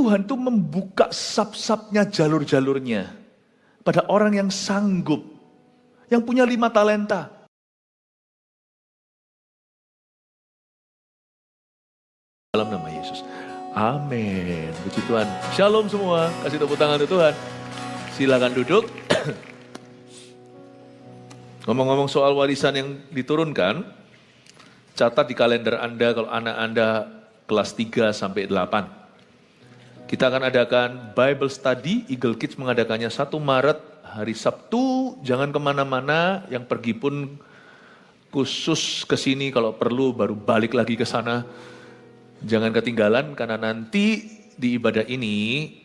Tuhan tuh membuka sap-sapnya, jalur-jalurnya pada orang yang sanggup, yang punya 5 talenta. Dalam nama Yesus. Amin. Puji Tuhan. Shalom semua. Kasih tepuk tangan untuk Tuhan. Silakan duduk. Ngomong-ngomong soal warisan yang diturunkan, catat di kalender Anda kalau anak Anda kelas 3 sampai 8. Kita akan adakan Bible Study, Eagle Kids mengadakannya 1 Maret, hari Sabtu. Jangan kemana-mana, yang pergi pun khusus ke sini, kalau perlu baru balik lagi ke sana. Jangan ketinggalan, karena nanti di ibadah ini,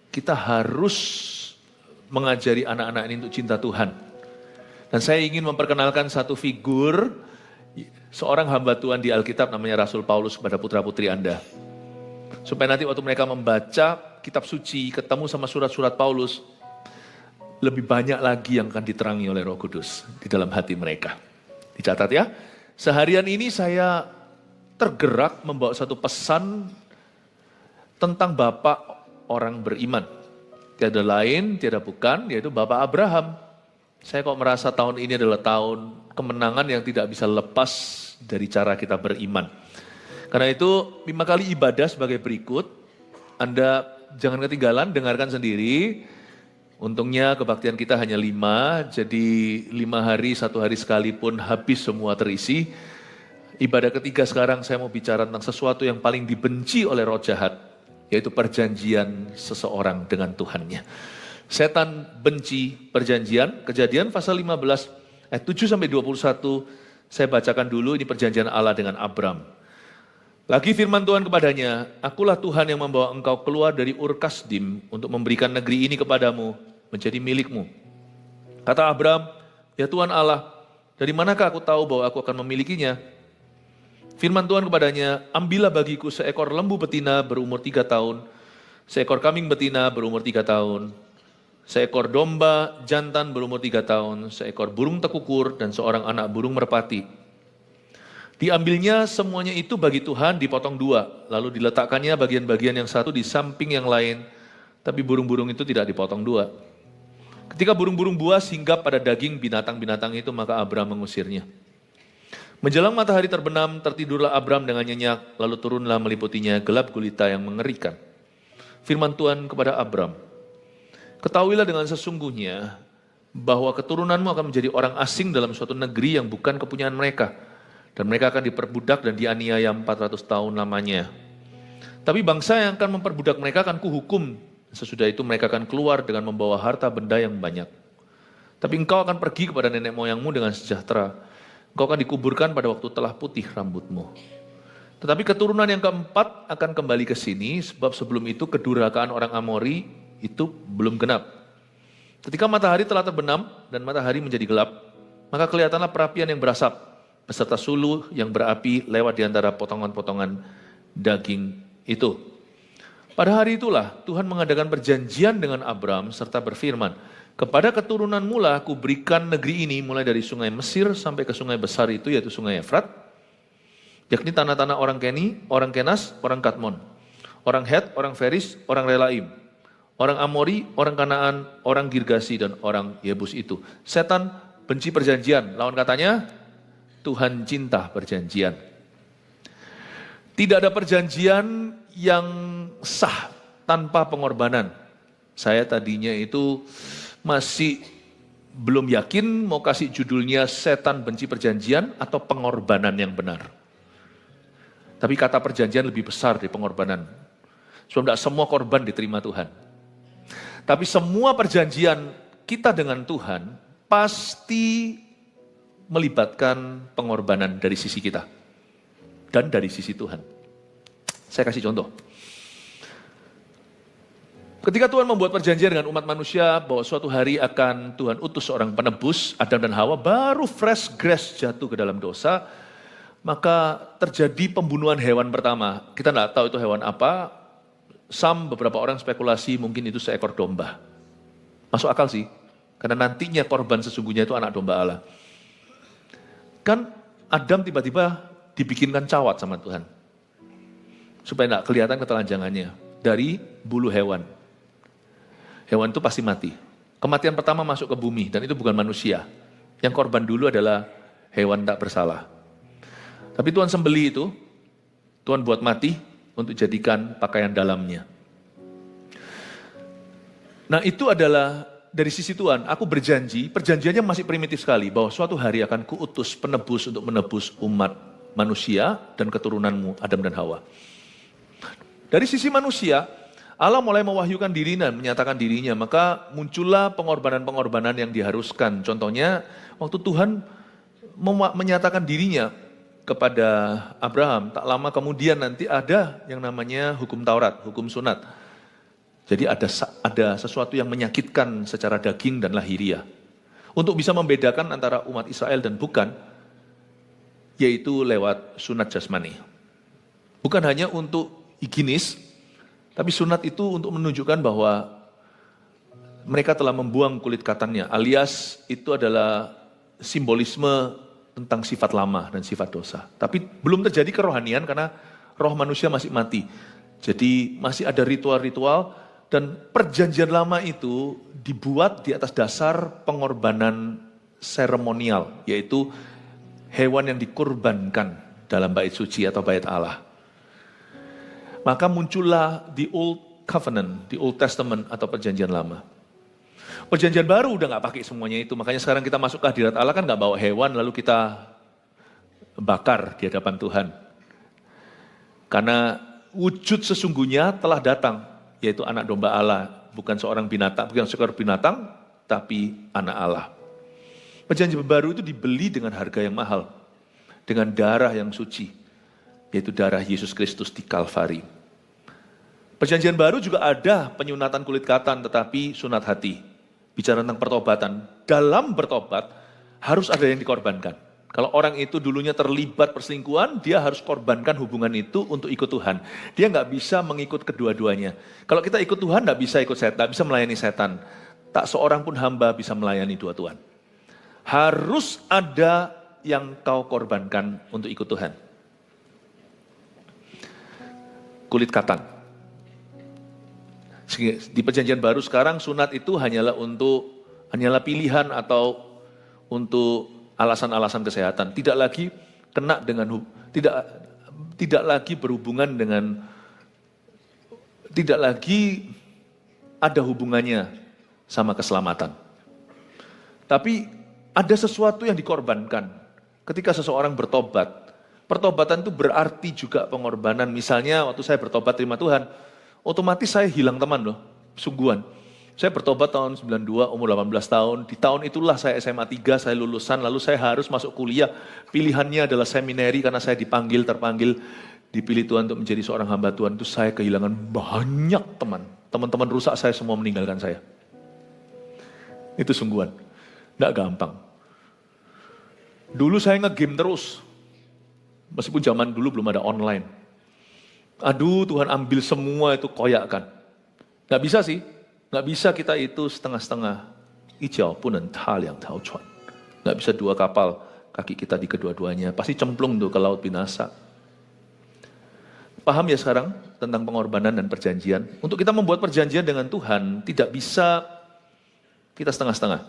kita harus mengajari anak-anak ini untuk cinta Tuhan. Dan saya ingin memperkenalkan satu figur, seorang hamba Tuhan di Alkitab namanya Rasul Paulus kepada putra-putri Anda. Supaya nanti waktu mereka membaca kitab suci, ketemu sama surat-surat Paulus, lebih banyak lagi yang akan diterangi oleh Roh Kudus di dalam hati mereka. Dicatat ya. Seharian ini saya tergerak membawa satu pesan tentang Bapak orang beriman. Tiada lain, tiada bukan, yaitu Bapak Abraham. Saya kok merasa tahun ini adalah tahun kemenangan yang tidak bisa lepas dari cara kita beriman. Karena itu 5 kali ibadah sebagai berikut. Anda jangan ketinggalan, dengarkan sendiri. Untungnya kebaktian kita hanya 5, jadi 5 hari, 1 hari sekalipun habis semua terisi. Ibadah ketiga sekarang saya mau bicara tentang sesuatu yang paling dibenci oleh roh jahat, yaitu perjanjian seseorang dengan Tuhannya. Setan benci perjanjian. Kejadian pasal 15 ayat 7 sampai 21. Saya bacakan dulu, ini perjanjian Allah dengan Abram. Lagi firman Tuhan kepadanya, akulah Tuhan yang membawa engkau keluar dari Ur Kasdim untuk memberikan negeri ini kepadamu, menjadi milikmu. Kata Abram, ya Tuhan Allah, dari manakah aku tahu bahwa aku akan memilikinya? Firman Tuhan kepadanya, ambillah bagiku seekor lembu betina berumur 3 tahun, seekor kambing betina berumur 3 tahun, seekor domba jantan berumur 3 tahun, seekor burung tekukur, dan seorang anak burung merpati. Diambilnya semuanya itu bagi Tuhan dipotong 2, lalu diletakkannya bagian-bagian yang satu di samping yang lain, tapi burung-burung itu tidak dipotong 2. Ketika burung-burung buas hinggap pada daging binatang-binatang itu, maka Abram mengusirnya. Menjelang matahari terbenam, tertidurlah Abram dengan nyenyak, lalu turunlah meliputinya gelap gulita yang mengerikan. Firman Tuhan kepada Abram, ketahuilah dengan sesungguhnya bahwa keturunanmu akan menjadi orang asing dalam suatu negeri yang bukan kepunyaan mereka. Dan mereka akan diperbudak dan dianiaya 400 tahun lamanya. Tapi bangsa yang akan memperbudak mereka akan kuhukum. Sesudah itu mereka akan keluar dengan membawa harta benda yang banyak. Tapi engkau akan pergi kepada nenek moyangmu dengan sejahtera. Engkau akan dikuburkan pada waktu telah putih rambutmu. Tetapi keturunan yang keempat akan kembali ke sini, sebab sebelum itu kedurhakaan orang Amori itu belum genap. Ketika matahari telah terbenam dan matahari menjadi gelap, maka kelihatanlah perapian yang berasap, beserta suluh yang berapi lewat di antara potongan-potongan daging itu. Pada hari itulah Tuhan mengadakan perjanjian dengan Abram serta berfirman, kepada keturunanmu lah aku berikan negeri ini mulai dari sungai Mesir sampai ke sungai besar itu, yaitu sungai Efrat, yakni tanah-tanah orang Keni, orang Kenas, orang Kadmon, orang Het, orang Feris, orang Relaim, orang Amori, orang Kanaan, orang Girgasi, dan orang Yebus itu. Setan benci perjanjian, lawan katanya, Tuhan cinta perjanjian. Tidak ada perjanjian yang sah tanpa pengorbanan. Saya tadinya itu masih belum yakin mau kasih judulnya setan benci perjanjian atau pengorbanan yang benar. Tapi kata perjanjian lebih besar dari pengorbanan. Sebab tidak semua korban diterima Tuhan. Tapi semua perjanjian kita dengan Tuhan pasti melibatkan pengorbanan dari sisi kita dan dari sisi Tuhan. Saya kasih contoh. Ketika Tuhan membuat perjanjian dengan umat manusia bahwa suatu hari akan Tuhan utus seorang penebus, Adam dan Hawa baru fresh grace jatuh ke dalam dosa, maka terjadi pembunuhan hewan pertama. Kita tidak tahu itu hewan apa. Beberapa orang spekulasi mungkin itu seekor domba. Masuk akal sih, karena nantinya korban sesungguhnya itu anak domba Allah. Kan Adam tiba-tiba dibikinkan cawat sama Tuhan. Supaya tidak kelihatan ketelanjangannya. dari bulu hewan. Hewan itu pasti mati. Kematian pertama masuk ke bumi, dan itu bukan manusia. Yang korban dulu adalah hewan tak bersalah. Tapi Tuhan sembelih itu, Tuhan buat mati untuk jadikan pakaian dalamnya. Nah itu adalah dari sisi Tuhan, aku berjanji, perjanjiannya masih primitif sekali, bahwa suatu hari akan kuutus penebus untuk menebus umat manusia dan keturunanmu, Adam dan Hawa. Dari sisi manusia, Allah mulai mewahyukan dirinya, menyatakan dirinya, maka muncullah pengorbanan-pengorbanan yang diharuskan. Contohnya, waktu Tuhan menyatakan dirinya kepada Abraham, tak lama kemudian nanti ada yang namanya hukum Taurat, hukum sunat. Jadi ada sesuatu yang menyakitkan secara daging dan lahiriah. Untuk bisa membedakan antara umat Israel dan bukan, yaitu lewat sunat jasmani. Bukan hanya untuk higienis, tapi sunat itu untuk menunjukkan bahwa mereka telah membuang kulit katannya, alias itu adalah simbolisme tentang sifat lama dan sifat dosa. Tapi belum terjadi kerohanian karena roh manusia masih mati. Jadi masih ada ritual-ritual dan perjanjian lama itu dibuat di atas dasar pengorbanan seremonial, yaitu hewan yang dikorbankan dalam bait suci atau bait Allah. Maka muncullah di Old Covenant, di Old Testament atau perjanjian lama. Perjanjian baru udah gak pakai semuanya itu, makanya sekarang kita masuk ke hadirat Allah kan gak bawa hewan lalu kita bakar di hadapan Tuhan. Karena wujud sesungguhnya telah datang, yaitu anak domba Allah, bukan seorang binatang, bukan seekor binatang, tapi anak Allah. Perjanjian baru itu dibeli dengan harga yang mahal, dengan darah yang suci, yaitu darah Yesus Kristus di Kalvari. Perjanjian baru juga ada penyunatan kulit katan, tetapi sunat hati. Bicara tentang pertobatan, dalam bertobat harus ada yang dikorbankan. Kalau orang itu dulunya terlibat perselingkuhan, dia harus korbankan hubungan itu untuk ikut Tuhan. Dia nggak bisa mengikut kedua-duanya. Kalau kita ikut Tuhan, nggak bisa ikut setan, nggak bisa melayani setan. Tak seorang pun hamba bisa melayani dua Tuhan. Harus ada yang kau korbankan untuk ikut Tuhan. Kulit katan. Di perjanjian baru sekarang sunat itu hanyalah pilihan atau untuk alasan-alasan kesehatan. Tidak lagi kena dengan tidak lagi berhubungan dengan tidak lagi ada hubungannya sama keselamatan. Tapi ada sesuatu yang dikorbankan ketika seseorang bertobat. Pertobatan itu berarti juga pengorbanan. Misalnya waktu saya bertobat terima Tuhan, otomatis saya hilang teman loh, sungguhan. Saya bertobat tahun 92, umur 18 tahun. Di tahun itulah saya SMA 3, saya lulusan, lalu saya harus masuk kuliah. Pilihannya adalah seminari karena saya terpanggil, dipilih Tuhan untuk menjadi seorang hamba Tuhan. Itu saya kehilangan banyak teman. Teman-teman rusak saya semua meninggalkan saya. Itu sungguhan, nggak gampang. Dulu saya nge-game terus, meskipun zaman dulu belum ada online. Aduh Tuhan ambil semua itu koyakkan. Gak bisa sih, gak bisa kita itu setengah-setengah. Ijau pun entah yang tahu cuan. Gak bisa dua kapal, kaki kita di kedua-duanya. Pasti cemplung tuh ke laut binasa. Paham ya sekarang tentang pengorbanan dan perjanjian? Untuk kita membuat perjanjian dengan Tuhan, tidak bisa kita setengah-setengah.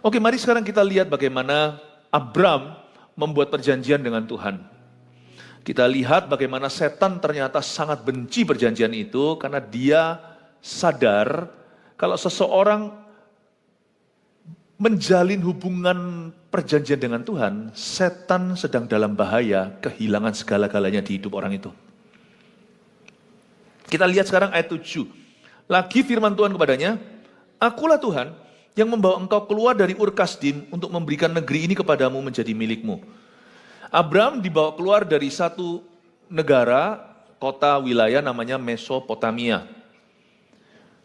Oke, mari sekarang kita lihat bagaimana Abram membuat perjanjian dengan Tuhan. Kita lihat bagaimana setan ternyata sangat benci perjanjian itu karena dia sadar kalau seseorang menjalin hubungan perjanjian dengan Tuhan, setan sedang dalam bahaya kehilangan segala-galanya di hidup orang itu. Kita lihat sekarang ayat 7. Lagi firman Tuhan kepadanya, Akulah Tuhan yang membawa engkau keluar dari Ur Kasdim untuk memberikan negeri ini kepadamu menjadi milikmu. Abram dibawa keluar dari satu negara, kota, wilayah namanya Mesopotamia.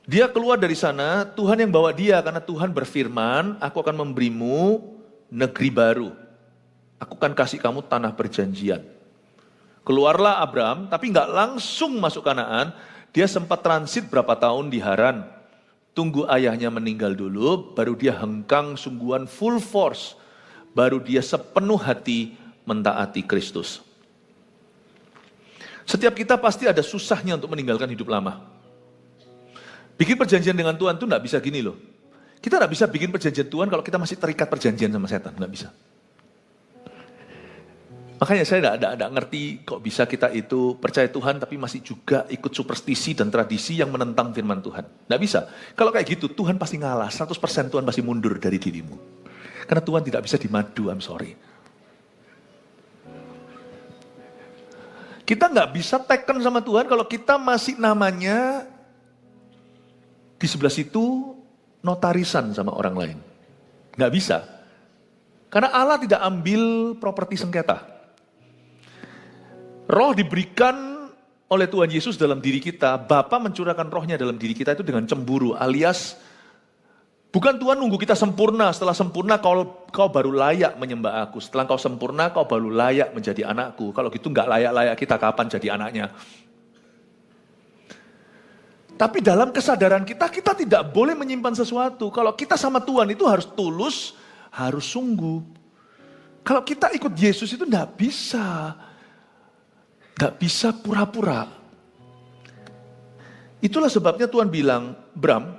Dia keluar dari sana, Tuhan yang bawa dia karena Tuhan berfirman, aku akan memberimu negeri baru. Aku akan kasih kamu tanah perjanjian. Keluarlah Abram, tapi nggak langsung masuk Kanaan. Dia sempat transit berapa tahun di Haran. Tunggu ayahnya meninggal dulu, baru dia hengkang sungguhan full force. Baru dia sepenuh hati mentaati Kristus. Setiap kita pasti ada susahnya untuk meninggalkan hidup lama. Bikin perjanjian dengan Tuhan itu nggak bisa gini loh. Kita nggak bisa bikin perjanjian Tuhan kalau kita masih terikat perjanjian sama setan, nggak bisa. Makanya saya nggak ngerti kok bisa kita itu percaya Tuhan tapi masih juga ikut superstisi dan tradisi yang menentang firman Tuhan. Nggak bisa. Kalau kayak gitu Tuhan pasti ngalah, 100% Tuhan pasti mundur dari dirimu. Karena Tuhan tidak bisa dimadu, I'm sorry. Kita nggak bisa teken sama Tuhan kalau kita masih namanya di sebelah situ notarisan sama orang lain. Nggak bisa. Karena Allah tidak ambil properti sengketa. Roh diberikan oleh Tuhan Yesus dalam diri kita, Bapa mencurahkan rohnya dalam diri kita itu dengan cemburu, alias bukan Tuhan nunggu kita sempurna, setelah sempurna kau baru layak menyembah aku, setelah kau sempurna kau baru layak menjadi anakku. Kalau gitu nggak layak-layak kita kapan jadi anaknya. Tapi dalam kesadaran kita tidak boleh menyimpan sesuatu. Kalau kita sama Tuhan itu harus tulus, harus sungguh. Kalau kita ikut Yesus itu nggak bisa. Gak bisa pura-pura. Itulah sebabnya Tuhan bilang, Bram,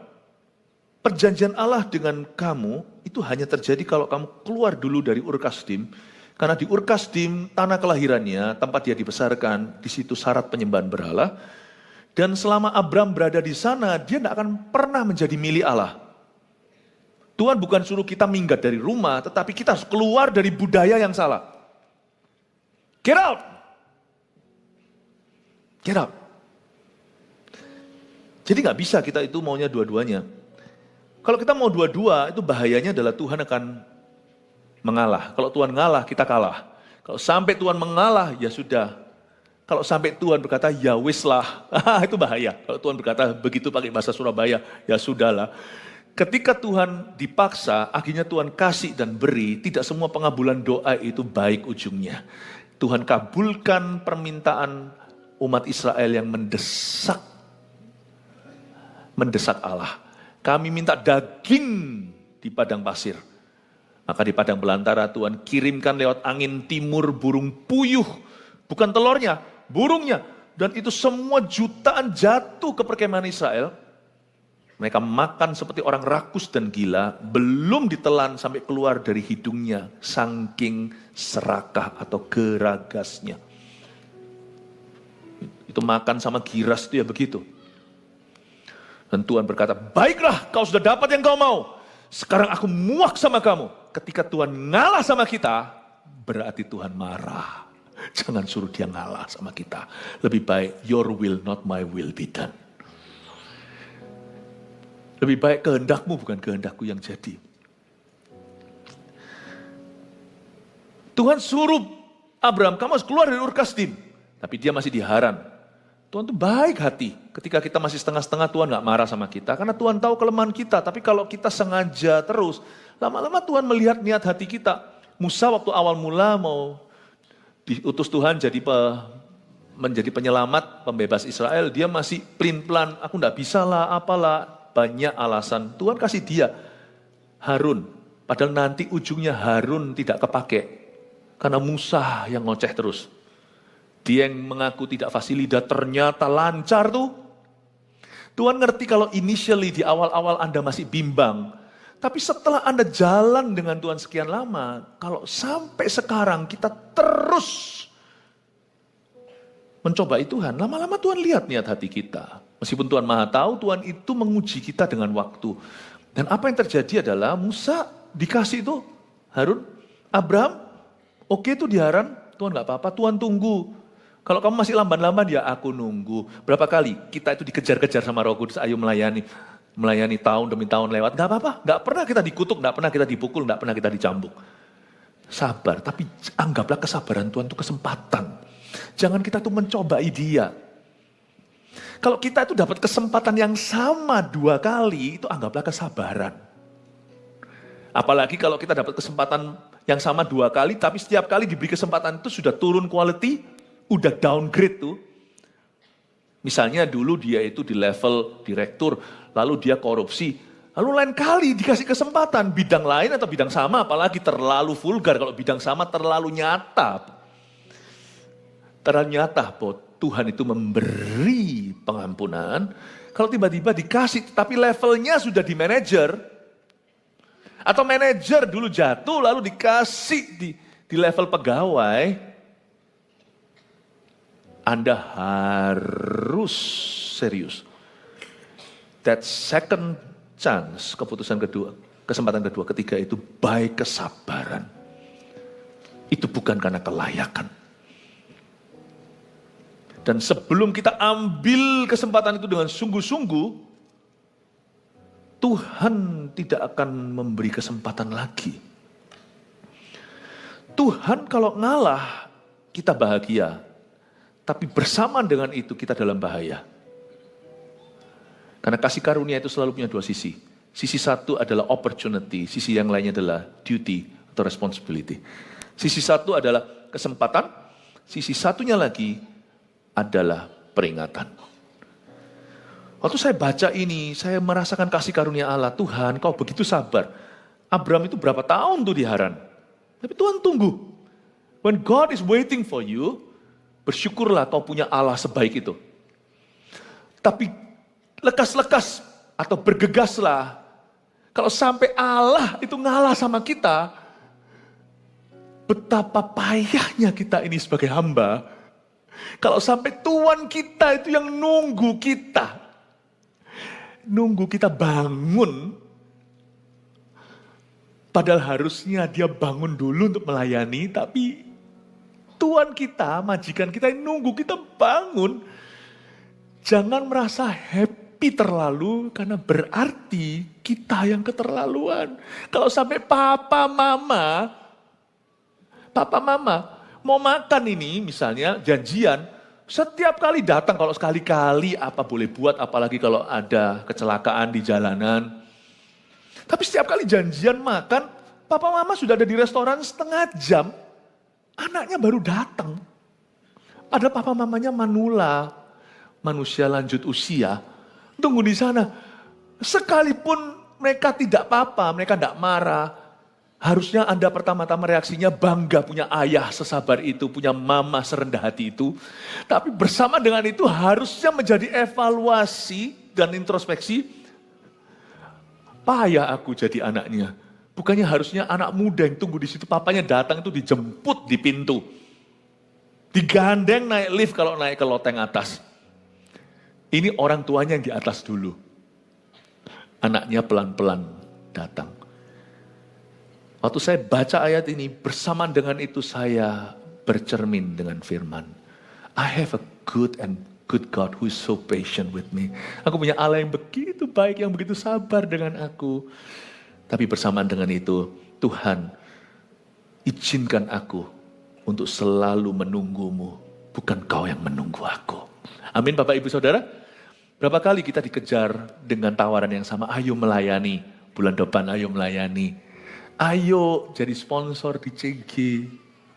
perjanjian Allah dengan kamu itu hanya terjadi kalau kamu keluar dulu dari Ur Kasdim. Karena di Ur Kasdim, tanah kelahirannya, tempat dia dibesarkan, di situ syarat penyembahan berhala. Dan selama Abram berada di sana, dia tidak akan pernah menjadi milik Allah. Tuhan bukan suruh kita minggat dari rumah, tetapi kita harus keluar dari budaya yang salah. Get out! Get up. Jadi gak bisa kita itu maunya dua-duanya. Kalau kita mau dua-dua, itu bahayanya adalah Tuhan akan mengalah. Kalau Tuhan ngalah, kita kalah. Kalau sampai Tuhan mengalah, ya sudah. Kalau sampai Tuhan berkata, ya wis lah. Itu bahaya. Kalau Tuhan berkata begitu pakai bahasa Surabaya, ya sudahlah. Ketika Tuhan dipaksa, akhirnya Tuhan kasih dan beri, tidak semua pengabulan doa itu baik ujungnya. Tuhan kabulkan permintaan umat Israel yang mendesak Allah. Kami minta daging di padang pasir. Maka di padang belantara Tuhan kirimkan lewat angin timur burung puyuh. Bukan telurnya, burungnya. Dan itu semua jutaan jatuh ke perkemahan Israel. Mereka makan seperti orang rakus dan gila. Belum ditelan sampai keluar dari hidungnya. Saking serakah atau geragasnya. Itu makan sama giras itu ya begitu. Dan Tuhan berkata, baiklah kau sudah dapat yang kau mau. Sekarang aku muak sama kamu. Ketika Tuhan ngalah sama kita, berarti Tuhan marah. Jangan suruh dia ngalah sama kita. Lebih baik your will not my will be done. Lebih baik kehendakmu bukan kehendakku yang jadi. Tuhan suruh Abraham, kamu harus keluar dari Ur Kasdim. Tapi dia masih di Haran. Tuhan itu baik hati. Ketika kita masih setengah-setengah, Tuhan gak marah sama kita. Karena Tuhan tahu kelemahan kita. Tapi kalau kita sengaja terus, lama-lama Tuhan melihat niat hati kita. Musa waktu awal mula mau diutus Tuhan menjadi penyelamat, pembebas Israel. Dia masih pelin-pelan, aku gak bisa lah, apalah. Banyak alasan. Tuhan kasih dia Harun. Padahal nanti ujungnya Harun tidak kepake. Karena Musa yang ngoceh terus. Dia yang mengaku tidak fasilitas, ternyata lancar tuh. Tuhan ngerti kalau initially di awal-awal Anda masih bimbang. Tapi setelah Anda jalan dengan Tuhan sekian lama, kalau sampai sekarang kita terus mencobai Tuhan, lama-lama Tuhan lihat niat hati kita. Meskipun Tuhan Maha tahu, Tuhan itu menguji kita dengan waktu. Dan apa yang terjadi adalah Musa dikasih itu, Harun, Abraham, oke itu di Haran, Tuhan gak apa-apa, Tuhan tunggu. Kalau kamu masih lamban-lamban, ya aku nunggu. Berapa kali kita itu dikejar-kejar sama Roh Kudus, ayo melayani tahun demi tahun lewat. Gak apa-apa, gak pernah kita dikutuk, gak pernah kita dipukul, gak pernah kita dicambuk. Sabar, tapi anggaplah kesabaran Tuhan itu kesempatan. Jangan kita tuh mencobai dia. Kalau kita itu dapat kesempatan yang sama 2 kali, itu anggaplah kesabaran. Apalagi kalau kita dapat kesempatan yang sama 2 kali, tapi setiap kali diberi kesempatan itu sudah turun quality, udah downgrade tuh. Misalnya dulu dia itu di level direktur, lalu dia korupsi. Lalu lain kali dikasih kesempatan, bidang lain atau bidang sama, apalagi terlalu vulgar. Kalau bidang sama terlalu nyata. Terlalu nyata, Tuhan itu memberi pengampunan, kalau tiba-tiba dikasih, tapi levelnya sudah di manajer, atau manajer dulu jatuh lalu dikasih di level pegawai, Anda harus serius. That second chance, keputusan kedua, kesempatan kedua, ketiga itu baik kesabaran. Itu bukan karena kelayakan. Dan sebelum kita ambil kesempatan itu dengan sungguh-sungguh, Tuhan tidak akan memberi kesempatan lagi. Tuhan kalau ngalah, kita bahagia. Tapi bersamaan dengan itu kita dalam bahaya. Karena kasih karunia itu selalu punya dua sisi. Sisi satu adalah opportunity, sisi yang lainnya adalah duty atau responsibility. Sisi satu adalah kesempatan, sisi satunya lagi adalah peringatan. Waktu saya baca ini, saya merasakan kasih karunia Allah. Tuhan, kau begitu sabar. Abraham itu berapa tahun tuh di Haran. Tapi Tuhan tunggu. When God is waiting for you, bersyukurlah kau punya Allah sebaik itu. Tapi lekas-lekas atau bergegaslah. Kalau sampai Allah itu ngalah sama kita, betapa payahnya kita ini sebagai hamba. Kalau sampai Tuhan kita itu yang nunggu kita bangun. Padahal harusnya dia bangun dulu untuk melayani, tapi Tuhan kita, majikan kita yang nunggu kita bangun. Jangan merasa happy terlalu, karena berarti kita yang keterlaluan. Kalau sampai papa mama mau makan ini misalnya janjian, setiap kali datang, kalau sekali-kali apa boleh buat, apalagi kalau ada kecelakaan di jalanan. Tapi setiap kali janjian makan, papa mama sudah ada di restoran setengah jam, anaknya baru datang. Ada papa mamanya manula, manusia lanjut usia, tunggu di sana. Sekalipun mereka tidak apa-apa, mereka tidak marah. Harusnya Anda pertama-tama reaksinya bangga punya ayah sesabar itu, punya mama serendah hati itu. Tapi bersama dengan itu harusnya menjadi evaluasi dan introspeksi. Payah aku jadi anaknya. Bukannya harusnya anak muda yang tunggu di situ, papanya datang itu dijemput di pintu. Digandeng naik lift kalau naik ke loteng atas. Ini orang tuanya yang di atas dulu. Anaknya pelan-pelan datang. Waktu saya baca ayat ini, bersamaan dengan itu saya bercermin dengan firman. I have a good God who is so patient with me. Aku punya Allah yang begitu baik, yang begitu sabar dengan aku. Tapi bersamaan dengan itu, Tuhan, izinkan aku untuk selalu menunggumu, bukan kau yang menunggu aku. Amin Bapak Ibu Saudara. Berapa kali kita dikejar dengan tawaran yang sama, ayo melayani, bulan depan ayo melayani. Ayo jadi sponsor di CG.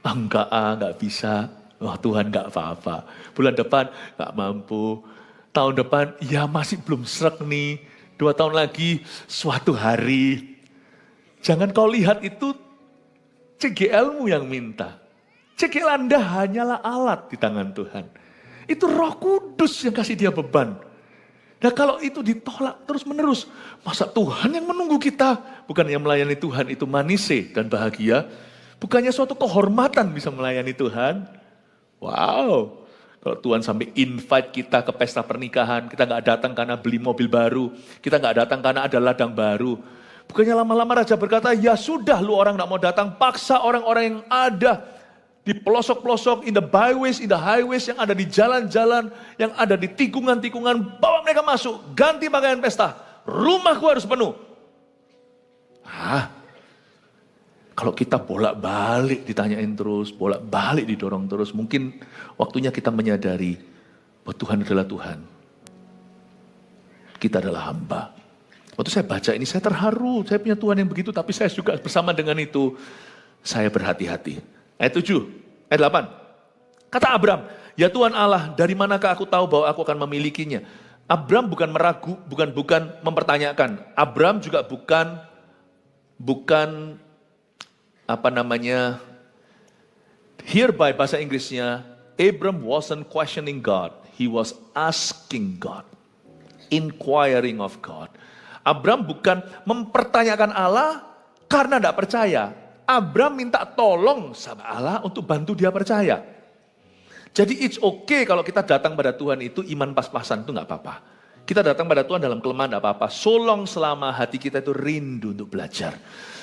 Enggak bisa. Wah Tuhan enggak apa-apa. Bulan depan enggak mampu. Tahun depan ya masih belum srek nih. 2 tahun lagi suatu hari. Jangan kau lihat itu CGL-mu yang minta. CGL Anda hanyalah alat di tangan Tuhan. Itu Roh Kudus yang kasih dia beban. Nah kalau itu ditolak terus menerus, masa Tuhan yang menunggu kita? Bukan yang melayani Tuhan itu manise dan bahagia. Bukannya suatu kehormatan bisa melayani Tuhan. Wow, kalau Tuhan sampai invite kita ke pesta pernikahan, kita gak datang karena beli mobil baru, kita gak datang karena ada ladang baru. Bukannya lama-lama Raja berkata, ya sudah lu orang gak mau datang, paksa orang-orang yang ada di pelosok-pelosok, in the byways, in the highways, yang ada di jalan-jalan, yang ada di tikungan-tikungan, bawa mereka masuk, ganti pakaian pesta, rumahku harus penuh. Kalau kita bolak-balik ditanyain terus, bolak-balik didorong terus, mungkin waktunya kita menyadari bahwa Tuhan adalah Tuhan. Kita adalah hamba. Waktu saya baca ini, saya terharu, saya punya Tuhan yang begitu, tapi saya juga bersama dengan itu, saya berhati-hati. Ayat 7, ayat 8. Kata Abram, ya Tuhan Allah, dari manakah aku tahu bahwa aku akan memilikinya? Abram bukan meragu, bukan mempertanyakan. Abram juga bukan hereby bahasa Inggrisnya, Abram wasn't questioning God. He was asking God. Inquiring of God. Abram bukan mempertanyakan Allah karena tidak percaya. Abram minta tolong sama Allah untuk bantu dia percaya. Jadi it's okay kalau kita datang pada Tuhan itu iman pas-pasan, itu nggak apa-apa. Kita datang pada Tuhan dalam kelemahan tidak apa-apa. Selama hati kita itu rindu untuk belajar.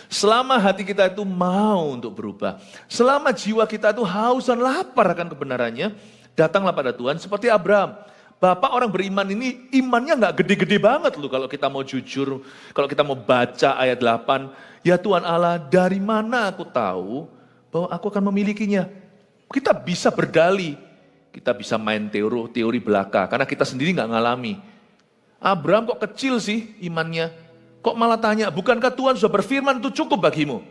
Selama hati kita itu mau untuk berubah. Selama jiwa kita itu haus dan lapar akan kebenarannya, datanglah pada Tuhan seperti Abraham. Bapak orang beriman ini imannya nggak gede-gede banget loh kalau kita mau jujur. Kalau kita mau baca ayat 8, ya Tuhan Allah, dari mana aku tahu bahwa aku akan memilikinya? Kita bisa berdalih, kita bisa main teori belaka karena kita sendiri nggak ngalami. Abraham kok kecil sih imannya? Kok malah tanya, bukankah Tuhan sudah berfirman itu cukup bagimu?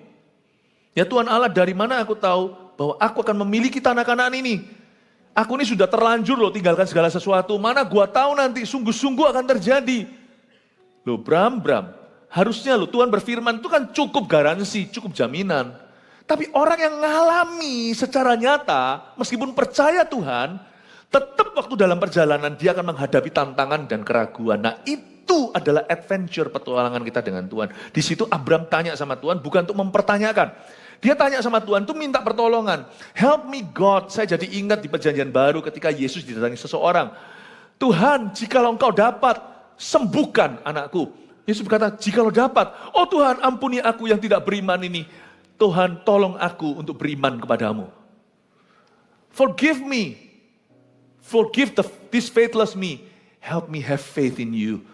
Ya Tuhan Allah, dari mana aku tahu bahwa aku akan memiliki tanah Kanaan ini? Aku ini sudah terlanjur loh tinggalkan segala sesuatu. Mana gua tahu nanti sungguh-sungguh akan terjadi. Loh Bram, harusnya loh Tuhan berfirman itu kan cukup garansi, cukup jaminan. Tapi orang yang ngalami secara nyata, meskipun percaya Tuhan, tetap waktu dalam perjalanan dia akan menghadapi tantangan dan keraguan. Nah itu adalah adventure petualangan kita dengan Tuhan. Di situ Abraham tanya sama Tuhan bukan untuk mempertanyakan. Dia tanya sama Tuhan, tuh minta pertolongan. Help me God. Saya jadi ingat di perjanjian baru ketika Yesus didatangi seseorang. Tuhan, jikalau engkau dapat, sembuhkan anakku. Yesus berkata, jikalau dapat, oh Tuhan ampuni aku yang tidak beriman ini. Tuhan tolong aku untuk beriman kepadamu. Forgive me. Forgive this faithless me. Help me have faith in you.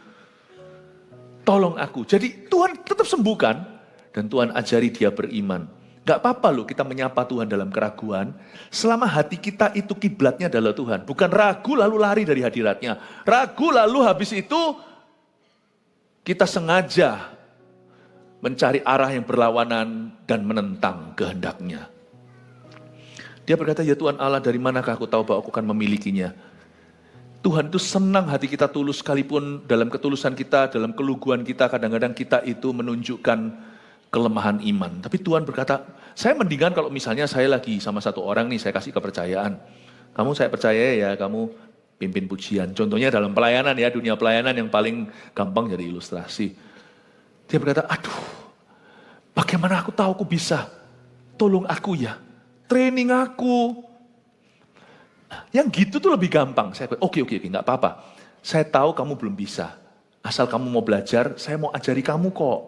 Tolong aku. Jadi Tuhan tetap sembuhkan. Dan Tuhan ajari dia beriman. Gak apa-apa loh kita menyapa Tuhan dalam keraguan. Selama hati kita itu kiblatnya adalah Tuhan. Bukan ragu lalu lari dari hadiratnya. Ragu lalu habis itu kita sengaja mencari arah yang berlawanan dan menentang kehendaknya. Dia berkata, ya Tuhan Allah, dari manakah aku tahu bahwa aku akan memilikinya? Tuhan itu senang hati kita tulus, sekalipun dalam ketulusan kita, dalam keluguan kita, kadang-kadang kita itu menunjukkan kelemahan iman. Tapi Tuhan berkata, saya mendingan kalau misalnya saya lagi sama satu orang nih, saya kasih kepercayaan. Kamu saya percaya ya, kamu pimpin pujian. Contohnya dalam pelayanan ya, dunia pelayanan yang paling gampang jadi ilustrasi. Dia berkata, aduh, bagaimana aku tahu aku bisa? Tolong aku ya, training aku. Yang gitu tuh lebih gampang. Saya bilang, oke, gak apa-apa. Saya tahu kamu belum bisa. Asal kamu mau belajar, saya mau ajari kamu kok.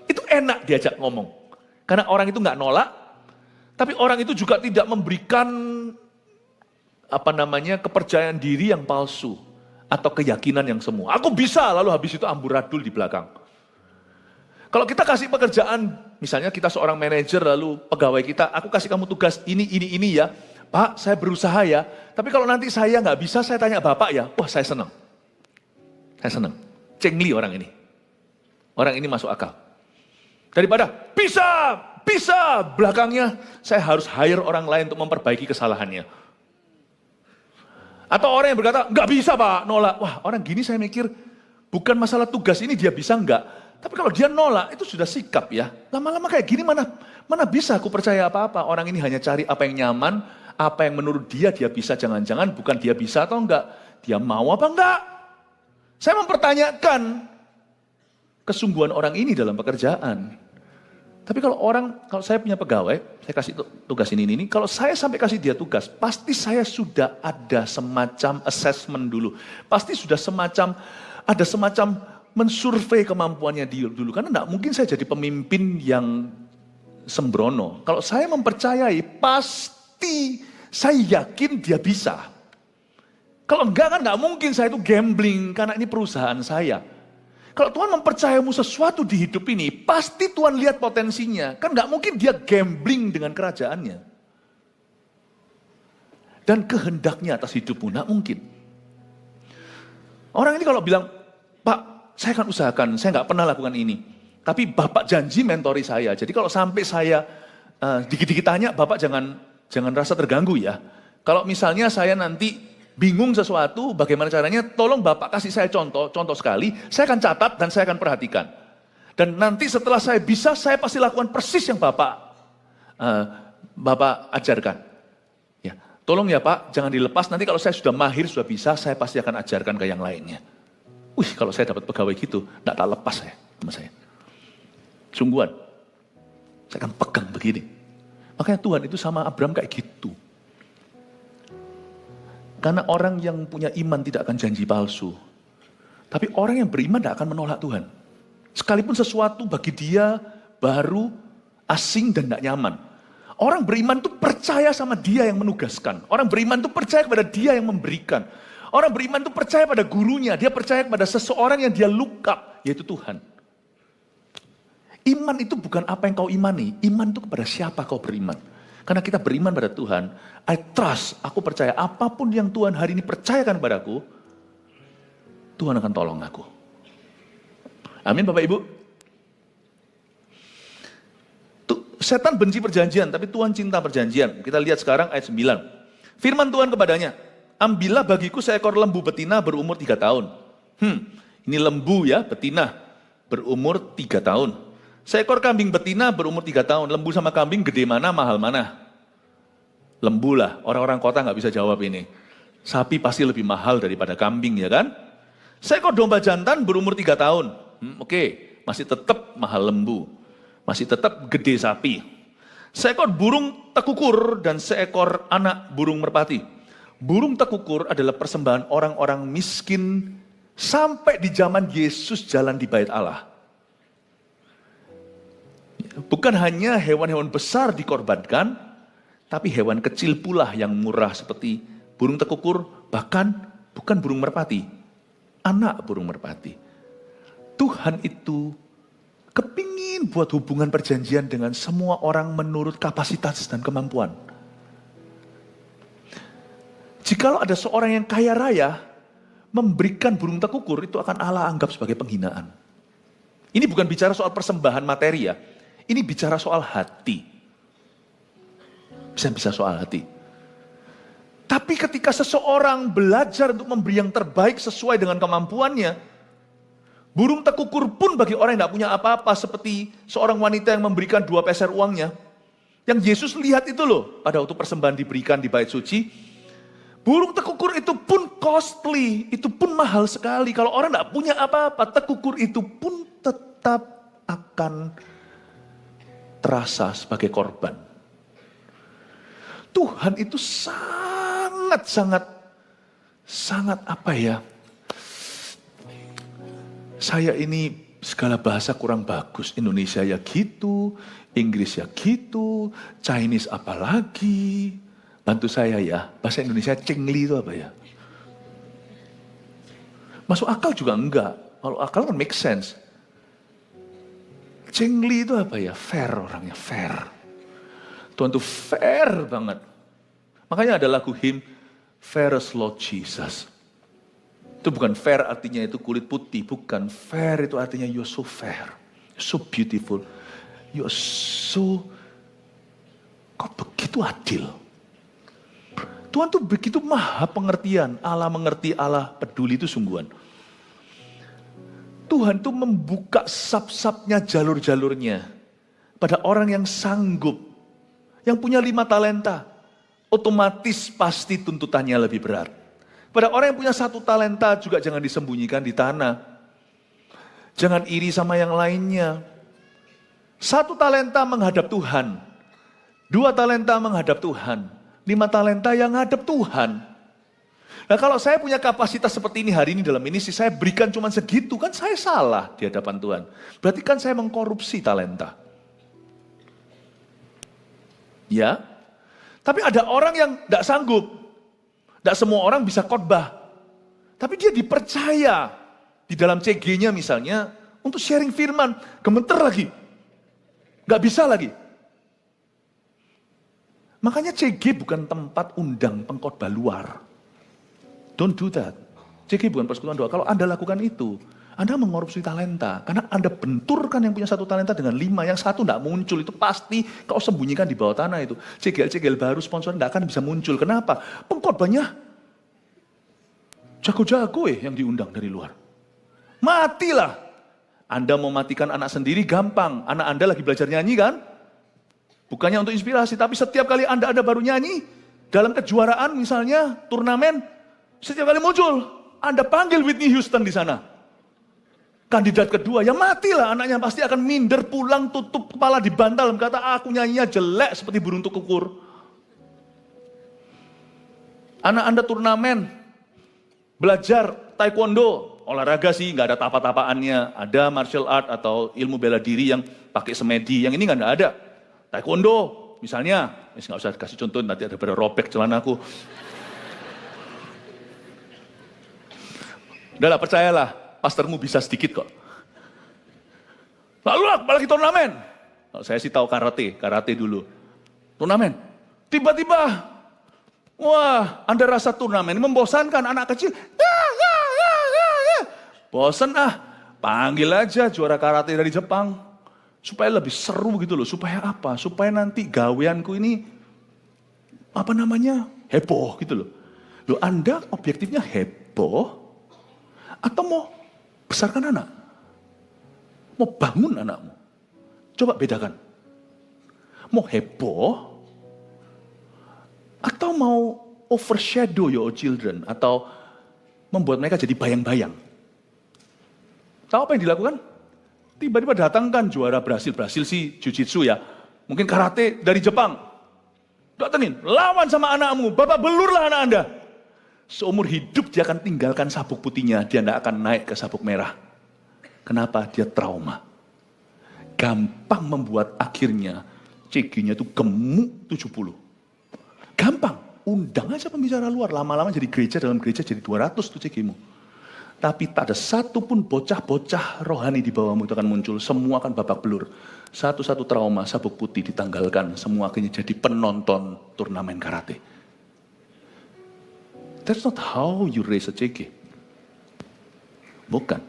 Itu enak diajak ngomong. Karena orang itu gak nolak, tapi orang itu juga tidak memberikan kepercayaan diri yang palsu. Atau keyakinan yang semu. Aku bisa, lalu habis itu amburadul di belakang. Kalau kita kasih pekerjaan, misalnya kita seorang manajer lalu pegawai kita, aku kasih kamu tugas ini ya. Pak, saya berusaha ya. Tapi kalau nanti saya nggak bisa, saya tanya Bapak ya. Wah, saya senang. Saya senang. Cengli orang ini. Orang ini masuk akal. Daripada bisa, belakangnya saya harus hire orang lain untuk memperbaiki kesalahannya. Atau orang yang berkata, nggak bisa Pak, nolak. Wah, orang gini saya mikir, bukan masalah tugas ini dia bisa nggak. Tapi kalau dia nolak, itu sudah sikap ya. Lama-lama kayak gini mana bisa aku percaya apa-apa. Orang ini hanya cari apa yang nyaman, apa yang menurut dia bisa. Jangan-jangan bukan dia bisa atau enggak. Dia mau apa enggak. Saya mempertanyakan kesungguhan orang ini dalam pekerjaan. Tapi kalau saya punya pegawai, saya kasih tugas ini, kalau saya sampai kasih dia tugas, pasti saya sudah ada semacam assessment dulu. Pasti sudah ada semacam mensurvei kemampuannya dulu. Karena enggak mungkin saya jadi pemimpin yang sembrono. Kalau saya mempercayai, pasti saya yakin dia bisa. Kalau enggak kan enggak mungkin saya itu gambling, karena ini perusahaan saya. Kalau Tuhan mempercayamu sesuatu di hidup ini, pasti Tuhan lihat potensinya. Kan nggak mungkin dia gambling dengan kerajaannya. Dan kehendaknya atas hidupmu, nggak mungkin. Orang ini kalau bilang, Pak, saya akan usahakan, saya nggak pernah lakukan ini. Tapi Bapak janji mentori saya. Jadi kalau sampai saya dikit-dikit tanya, Bapak jangan rasa terganggu ya. Kalau misalnya saya nanti bingung sesuatu, bagaimana caranya, tolong Bapak kasih saya contoh sekali, saya akan catat dan saya akan perhatikan. Dan nanti setelah saya bisa, saya pasti lakukan persis yang Bapak ajarkan. Ya, Tolong ya Pak, jangan dilepas, nanti kalau saya sudah mahir, sudah bisa, saya pasti akan ajarkan ke yang lainnya. Wih, kalau saya dapat pegawai gitu, enggak tak lepas saya sama saya. Sungguhan. Saya akan pegang begini. Makanya Tuhan itu sama Abraham kayak gitu. Karena orang yang punya iman tidak akan janji palsu. Tapi orang yang beriman tidak akan menolak Tuhan. Sekalipun sesuatu bagi dia baru, asing dan tidak nyaman. Orang beriman itu percaya sama dia yang menugaskan. Orang beriman itu percaya kepada dia yang memberikan. Orang beriman itu percaya pada gurunya. Dia percaya kepada seseorang yang dia look up, yaitu Tuhan. Iman itu bukan apa yang kau imani. Iman itu kepada siapa kau beriman. Karena kita beriman pada Tuhan. I trust, aku percaya apapun yang Tuhan hari ini percayakan padaku, Tuhan akan tolong aku. Amin Bapak Ibu. Setan benci perjanjian, tapi Tuhan cinta perjanjian. Kita lihat sekarang ayat 9. Firman Tuhan kepadanya, ambillah bagiku seekor lembu betina berumur 3 tahun. Ini lembu ya, betina, berumur 3 tahun. Seekor kambing betina berumur 3 tahun. Lembu sama kambing gede mana, mahal mana? Lembu lah, orang-orang kota nggak bisa jawab ini. Sapi pasti lebih mahal daripada kambing ya kan? Seekor domba jantan berumur 3 tahun. Oke, masih tetap mahal lembu. Masih tetap gede sapi. Seekor burung tekukur dan seekor anak burung merpati. Burung tekukur adalah persembahan orang-orang miskin sampai di zaman Yesus jalan di Bait Allah. Bukan hanya hewan-hewan besar dikorbankan, tapi hewan kecil pula yang murah seperti burung tekukur, bahkan bukan burung merpati, anak burung merpati. Tuhan itu kepingin buat hubungan perjanjian dengan semua orang menurut kapasitas dan kemampuan. Jikalau ada seorang yang kaya raya, memberikan burung tekukur, itu akan Allah anggap sebagai penghinaan. Ini bukan bicara soal persembahan materi ya, ini bicara soal hati. Bisa soal hati. Tapi ketika seseorang belajar untuk memberi yang terbaik sesuai dengan kemampuannya, burung tekukur pun bagi orang yang tidak punya apa-apa, seperti seorang wanita yang memberikan 2 peser uangnya. Yang Yesus lihat itu loh, pada waktu persembahan diberikan di bait suci. Burung tekukur itu pun costly, itu pun mahal sekali. Kalau orang tidak punya apa-apa, tekukur itu pun tetap akan terasa sebagai korban. Tuhan itu sangat apa ya, saya ini segala bahasa kurang bagus. Indonesia ya gitu, Inggris ya gitu, Chinese apalagi. Bantu saya ya, bahasa Indonesia cengli itu apa ya? Masuk akal juga enggak. Kalau akal kan make sense. Cengli itu apa ya? Fair orangnya, fair. Tuhan tuh fair banget. Makanya ada lagu hymn, Fairest Lord Jesus. Itu bukan fair artinya itu kulit putih, bukan. Fair itu artinya you're so fair, so beautiful, you're so, kok begitu adil. Tuhan tuh begitu maha pengertian, Allah mengerti, Allah peduli, itu sungguhan. Tuhan tuh membuka sap-sapnya, jalur-jalurnya pada orang yang sanggup, yang punya 5 talenta, otomatis pasti tuntutannya lebih berat. Pada orang yang punya 1 talenta juga jangan disembunyikan di tanah. Jangan iri sama yang lainnya. 1 talenta menghadap Tuhan. 2 talenta menghadap Tuhan. 5 talenta yang menghadap Tuhan. Nah kalau saya punya kapasitas seperti ini hari ini dalam ministry, saya berikan cuma segitu, kan saya salah di hadapan Tuhan. Berarti kan saya mengkorupsi talenta. Ya. Tapi ada orang yang tidak sanggup. Tidak semua orang bisa khotbah. Tapi dia dipercaya di dalam CG-nya misalnya untuk sharing firman. Gemeter lagi. Gak bisa lagi. Makanya CG bukan tempat undang pengkhotbah luar. Don't do that. CG bukan persekutuan doa. Kalau Anda lakukan itu, Anda mengkorupsi talenta. Karena Anda benturkan yang punya 1 talenta dengan 5. Yang 1 tidak muncul. Itu pasti kau sembunyikan di bawah tanah itu. CGL baru sponsor tidak akan bisa muncul. Kenapa? Pengkhotbahnya jago-jago yang diundang dari luar. Matilah. Anda mau matikan anak sendiri gampang. Anak Anda lagi belajar nyanyi kan? Bukannya untuk inspirasi. Tapi setiap kali Anda baru nyanyi, Dalam kejuaraan misalnya, turnamen, setiap kali muncul, Anda panggil Whitney Houston di sana. Kandidat kedua, ya matilah anaknya, pasti akan minder, pulang, tutup kepala di bantal, kata aku nyanyinya jelek seperti burung tukukur. Anak Anda turnamen, belajar taekwondo, olahraga sih nggak ada tapa-tapaannya, ada martial art atau ilmu bela diri yang pakai semedi, yang ini nggak ada. Taekwondo, misalnya, nggak usah kasih contoh, nanti ada pada robek celanaku. Udahlah, percayalah, pastormu bisa sedikit kok. Lalu apalagi turnamen. Saya sih tahu karate dulu. Turnamen. Tiba-tiba, wah, Anda rasa turnamen membosankan anak kecil. Bosan panggil aja juara karate dari Jepang. Supaya lebih seru gitu loh. Supaya apa? Supaya nanti gaweanku ini, heboh gitu loh. Loh, Anda objektifnya heboh? Atau mau besarkan anak? Mau bangun anakmu? Coba bedakan. Mau heboh? Atau mau overshadow your children? Atau membuat mereka jadi bayang-bayang? Tahu apa yang dilakukan? Tiba-tiba datangkan juara Brasil sih jiu-jitsu ya. Mungkin karate dari Jepang. Datengin, lawan sama anakmu, bapak belurlah anak Anda. Seumur hidup dia akan tinggalkan sabuk putihnya, dia tidak akan naik ke sabuk merah. Kenapa? Dia trauma. Gampang membuat akhirnya CG-nya itu gemuk 70. Gampang, undang aja pembicara luar, lama-lama jadi gereja, dalam gereja jadi 200 tuh CG-mu. Tapi tak ada satupun bocah-bocah rohani di bawahmu itu akan muncul, semua akan babak belur. Satu-satu trauma, sabuk putih ditanggalkan, semua akhirnya jadi penonton turnamen karate. That's not how you raise a CG. Bukan.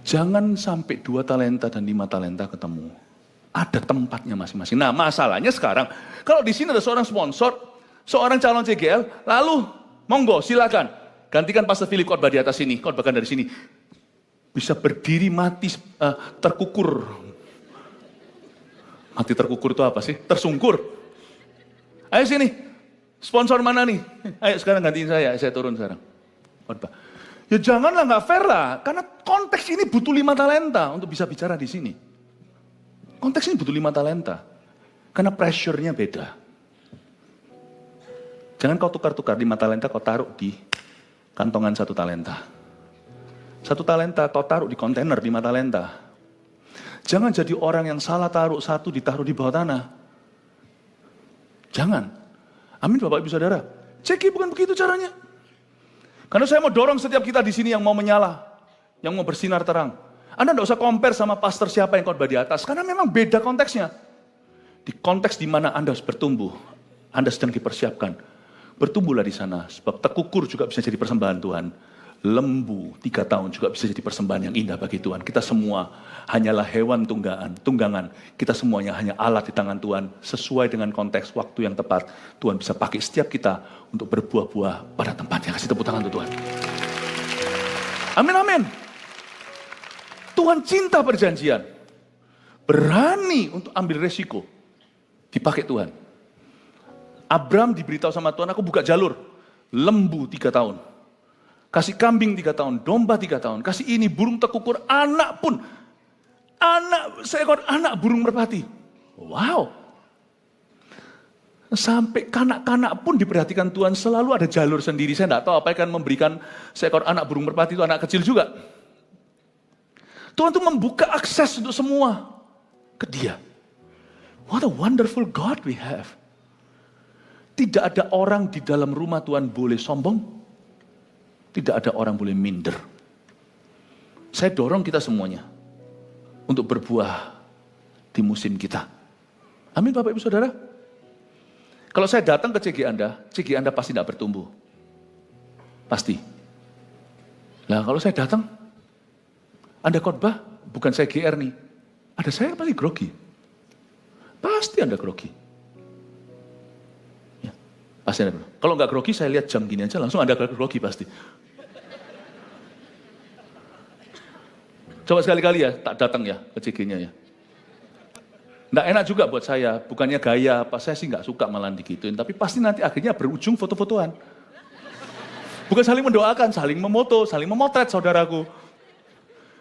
Jangan sampai 2 talenta dan 5 talenta ketemu. Ada tempatnya masing-masing. Nah, masalahnya sekarang, kalau di sini ada seorang sponsor, seorang calon CGL, lalu monggo silakan gantikan Pastor Philip khotbah di atas sini, khotbahkan dari sini. Bisa berdiri mati terkukur. Mati terkukur itu apa sih? Tersungkur. Ayo sini. Sponsor mana nih? Ayo sekarang gantiin saya turun sekarang. Khotbah. Ya janganlah, nggak fair lah. Karena konteks ini butuh 5 talenta untuk bisa bicara di sini. Konteks ini butuh 5 talenta. Karena pressure-nya beda. Jangan kau tukar-tukar 5 talenta kau taruh di kantongan 1 talenta. 1 talenta kau taruh di kontainer 5 talenta. Jangan jadi orang yang salah taruh 1 ditaruh di bawah tanah. Jangan. Amin Bapak Ibu Saudara. CG bukan begitu caranya. Karena saya mau dorong setiap kita di sini yang mau menyala, yang mau bersinar terang. Anda tidak usah compare sama pastor siapa yang khotbah di atas, karena memang beda konteksnya. Di konteks di mana Anda harus bertumbuh, Anda sedang dipersiapkan. Bertumbuhlah di sana, sebab tekukur juga bisa jadi persembahan Tuhan. Lembu 3 tahun juga bisa jadi persembahan yang indah bagi Tuhan. Kita semua hanyalah hewan tunggangan. Kita semuanya hanya alat di tangan Tuhan. Sesuai dengan konteks waktu yang tepat, Tuhan bisa pakai setiap kita untuk berbuah-buah pada tempatnya. Kasih tepuk tangan untuk Tuhan. Amin, amin. Tuhan cinta perjanjian. Berani untuk ambil resiko. Dipakai Tuhan. Abram diberitahu sama Tuhan, aku buka jalur. Lembu 3 tahun. Kasih kambing 3 tahun, domba 3 tahun. Kasih ini, burung tekukur, anak pun. Seekor anak burung merpati. Wow. Sampai kanak-kanak pun diperhatikan Tuhan, selalu ada jalur sendiri. Saya tidak tahu apa yang memberikan seekor anak burung merpati itu anak kecil juga. Tuhan itu membuka akses untuk semua ke Dia. What a wonderful God we have. Tidak ada orang di dalam rumah Tuhan boleh sombong. Tidak ada orang boleh minder. Saya dorong kita semuanya untuk berbuah di musim kita. Amin Bapak Ibu Saudara. Kalau saya datang ke CG Anda pasti tidak bertumbuh. Pasti. Nah kalau saya datang, Anda khotbah, bukan saya GR nih. Ada saya pasti grogi. Pasti Anda grogi. Ya, pasti Anda grogi. Kalau nggak grogi, saya lihat jam gini aja, langsung Anda grogi pasti. Coba sekali-kali ya, tak datang ya ke CG-nya ya. Nggak enak juga buat saya, bukannya gaya apa, saya sih nggak suka malah digituin, tapi pasti nanti akhirnya berujung foto-fotoan. Bukan saling mendoakan, saling memoto, saling memotret saudaraku.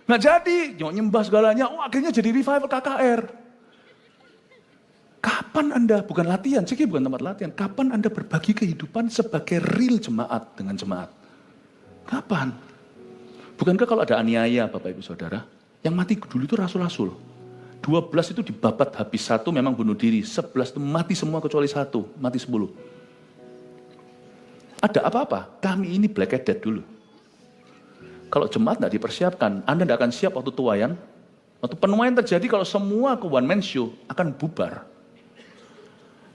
Nggak jadi, nyembah segalanya, akhirnya jadi revival KKR. Kapan Anda, bukan latihan, ceki bukan tempat latihan, kapan Anda berbagi kehidupan sebagai real jemaat dengan jemaat? Kapan? Bukankah kalau ada aniaya Bapak Ibu Saudara, yang mati dulu itu rasul-rasul. 12 itu dibabat habis, 1 memang bunuh diri, 11 itu mati semua kecuali 1, mati 10. Ada apa-apa? Kami ini black-headed dulu. Kalau jemaat tidak dipersiapkan, Anda tidak akan siap waktu tuayan. Waktu penuaian terjadi kalau semua ke one man show akan bubar.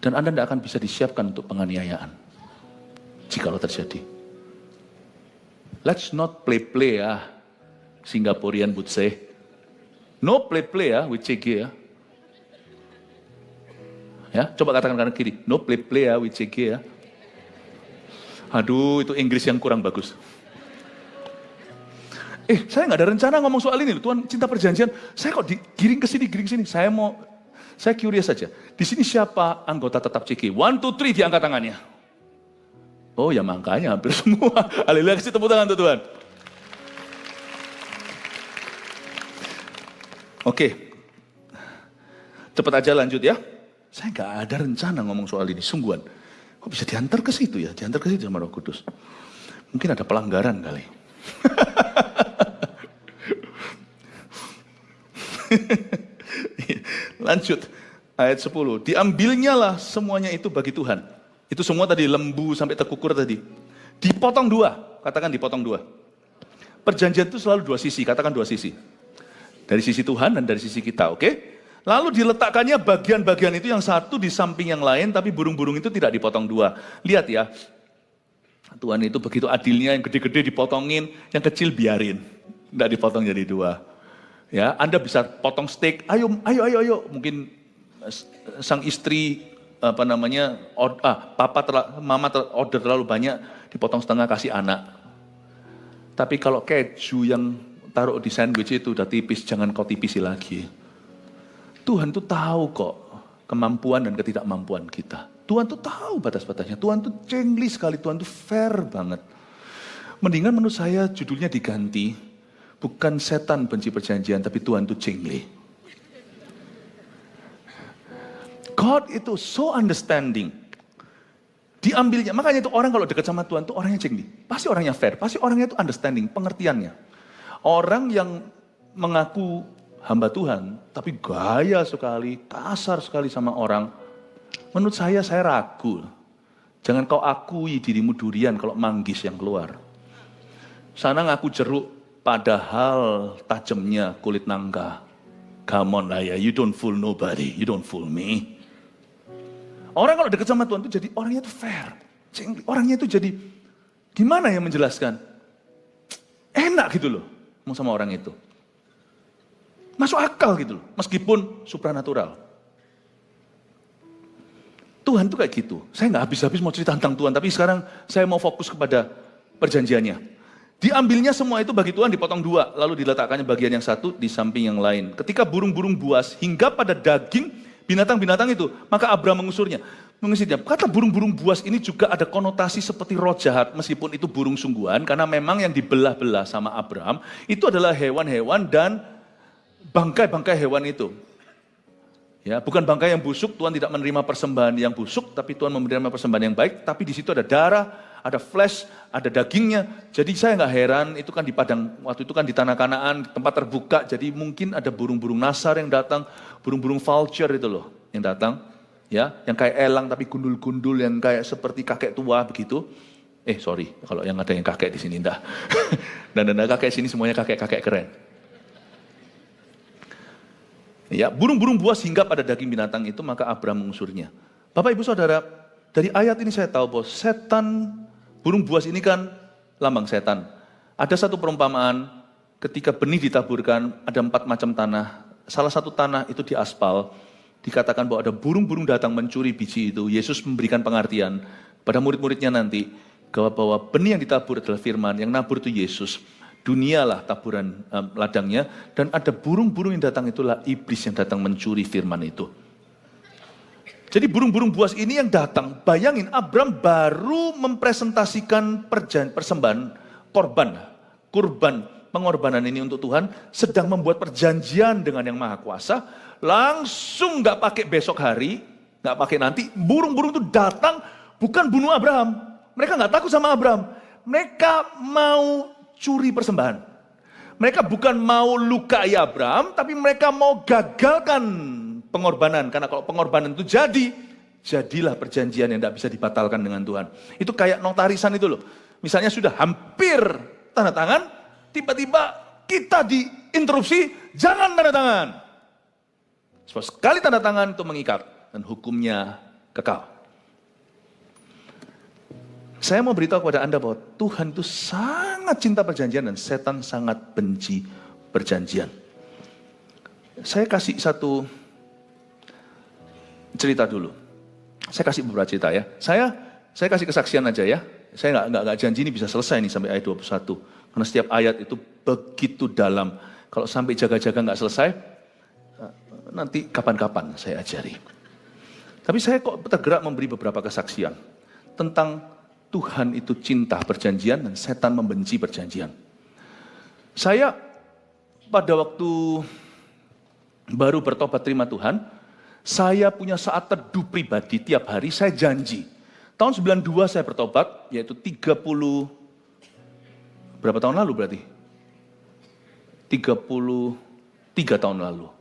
Dan Anda tidak akan bisa disiapkan untuk penganiayaan. Jikalau terjadi. Let's not play-play ya. Singaporean would say. No play-play ya, with CG ya. Ya, coba katakan kanan kiri. No play-play ya, with CG ya. Aduh, itu Inggris yang kurang bagus. Saya nggak ada rencana ngomong soal ini. Tuhan cinta perjanjian. Saya kok digiring ke sini. Saya curious saja. Di sini siapa anggota tetap CG? 1, 2, 3 diangkat tangannya. Oh ya makanya hampir semua. Haleluya, kasih tepuk tangan untuk Tuhan. Oke, cepat aja lanjut ya. Saya nggak ada rencana ngomong soal ini, sungguhan. Kok bisa diantar ke situ ya? Diantar ke situ sama Roh Kudus. Mungkin ada pelanggaran kali. Lanjut, ayat 10. Diambilnyalah semuanya itu bagi Tuhan. Itu semua tadi lembu sampai tekukur tadi. Dipotong 2, katakan dipotong 2. Perjanjian itu selalu 2 sisi, katakan 2 sisi. Dari sisi Tuhan dan dari sisi kita, oke? Lalu diletakkannya bagian-bagian itu yang satu di samping yang lain, tapi burung-burung itu tidak dipotong 2. Lihat ya, Tuhan itu begitu adilnya, yang gede-gede dipotongin, yang kecil biarin. Tidak dipotong jadi 2. Ya, Anda bisa potong steak, ayo. Mungkin sang istri, mama order terlalu banyak, dipotong setengah kasih anak. Tapi kalau keju yang taruh di sandwich itu udah tipis, jangan kau tipisi lagi. Tuhan tuh tahu kok kemampuan dan ketidakmampuan kita. Tuhan tuh tahu batas-batasnya. Tuhan tuh cengli sekali, Tuhan tuh fair banget. Mendingan menurut saya judulnya diganti, bukan setan benci perjanjian, tapi Tuhan tuh cengli. God itu so understanding. Diambilnya, makanya itu orang kalau dekat sama Tuhan tuh orangnya cengli. Pasti orangnya fair, pasti orangnya tuh understanding, pengertiannya. Orang yang mengaku hamba Tuhan, tapi gaya sekali, kasar sekali sama orang. Menurut saya ragu. Jangan kau akui dirimu durian kalau manggis yang keluar. Sana ngaku jeruk, padahal tajamnya kulit nangka. Come on lah ya, you don't fool nobody, you don't fool me. Orang kalau dekat sama Tuhan itu jadi orangnya itu fair. Orangnya itu jadi, gimana ya menjelaskan? Enak gitu loh. Sama orang itu. Masuk akal gitu loh, meskipun supranatural. Tuhan tuh kayak gitu. Saya nggak habis-habis mau cerita tentang Tuhan, tapi sekarang saya mau fokus kepada perjanjiannya. Diambilnya semua itu bagi Tuhan dipotong 2, lalu diletakkannya bagian yang satu di samping yang lain. Ketika burung-burung buas hingga pada daging binatang-binatang itu, maka Abraham mengusirnya. Kata burung-burung buas ini juga ada konotasi seperti roh jahat, meskipun itu burung sungguhan, karena memang yang dibelah-belah sama Abraham itu adalah hewan-hewan dan bangkai-bangkai hewan itu. Ya, bukan bangkai yang busuk, Tuhan tidak menerima persembahan yang busuk, tapi Tuhan menerima persembahan yang baik. Tapi di situ ada darah, ada flesh, ada dagingnya. Jadi saya nggak heran, itu kan di padang, waktu itu kan di tanah Kanaan, tempat terbuka. Jadi mungkin ada burung-burung nasar yang datang, burung-burung vulture itu loh yang datang. Ya, yang kayak elang tapi gundul-gundul, yang kayak seperti kakek tua begitu. Sorry, kalau yang ada yang kakek di sini enggak. Dan kakek sini semuanya kakek-kakek keren. Ya, burung-burung buas hingga pada daging binatang itu, maka Abraham mengusurnya. Bapak Ibu Saudara, dari ayat ini saya tahu bahwa setan, burung buas ini kan lambang setan. Ada satu perumpamaan, ketika benih ditaburkan, ada 4 macam tanah. Salah satu tanah itu diaspal. Dikatakan bahwa ada burung-burung datang mencuri biji itu. Yesus memberikan pengertian pada murid-muridnya nanti, bahwa benih yang ditabur adalah firman, yang nabur itu Yesus. Dunialah taburan ladangnya, dan ada burung-burung yang datang, itulah iblis yang datang mencuri firman itu. Jadi burung-burung buas ini yang datang, bayangin Abram baru mempresentasikan persembahan, kurban, pengorbanan ini untuk Tuhan, sedang membuat perjanjian dengan yang Maha Kuasa, langsung gak pakai besok hari, gak pakai nanti, burung-burung itu datang, bukan bunuh Abraham. Mereka gak takut sama Abraham, mereka mau curi persembahan. Mereka bukan mau lukai Abraham, tapi mereka mau gagalkan pengorbanan. Karena kalau pengorbanan itu jadilah perjanjian yang tidak bisa dibatalkan dengan Tuhan. Itu kayak notarisan itu loh. Misalnya sudah hampir tanda tangan, tiba-tiba kita diinterupsi, jangan tanda tangan. Sebab sekali tanda tangan itu mengikat dan hukumnya kekal. Saya mau beritahu kepada Anda bahwa Tuhan itu sangat cinta perjanjian dan setan sangat benci perjanjian. Saya kasih satu cerita dulu. Saya kasih beberapa cerita ya. Saya kasih kesaksian aja ya. Saya nggak janji ini bisa selesai nih sampai ayat 21. Karena setiap ayat itu begitu dalam. Kalau sampai jaga-jaga nggak selesai, nanti kapan-kapan saya ajari. Tapi saya kok tergerak memberi beberapa kesaksian tentang Tuhan itu cinta perjanjian dan setan membenci perjanjian. Saya pada waktu baru bertobat terima Tuhan, saya punya saat teduh pribadi tiap hari, saya janji. Tahun 92 saya bertobat, yaitu 30, berapa tahun lalu berarti? 33 tahun lalu.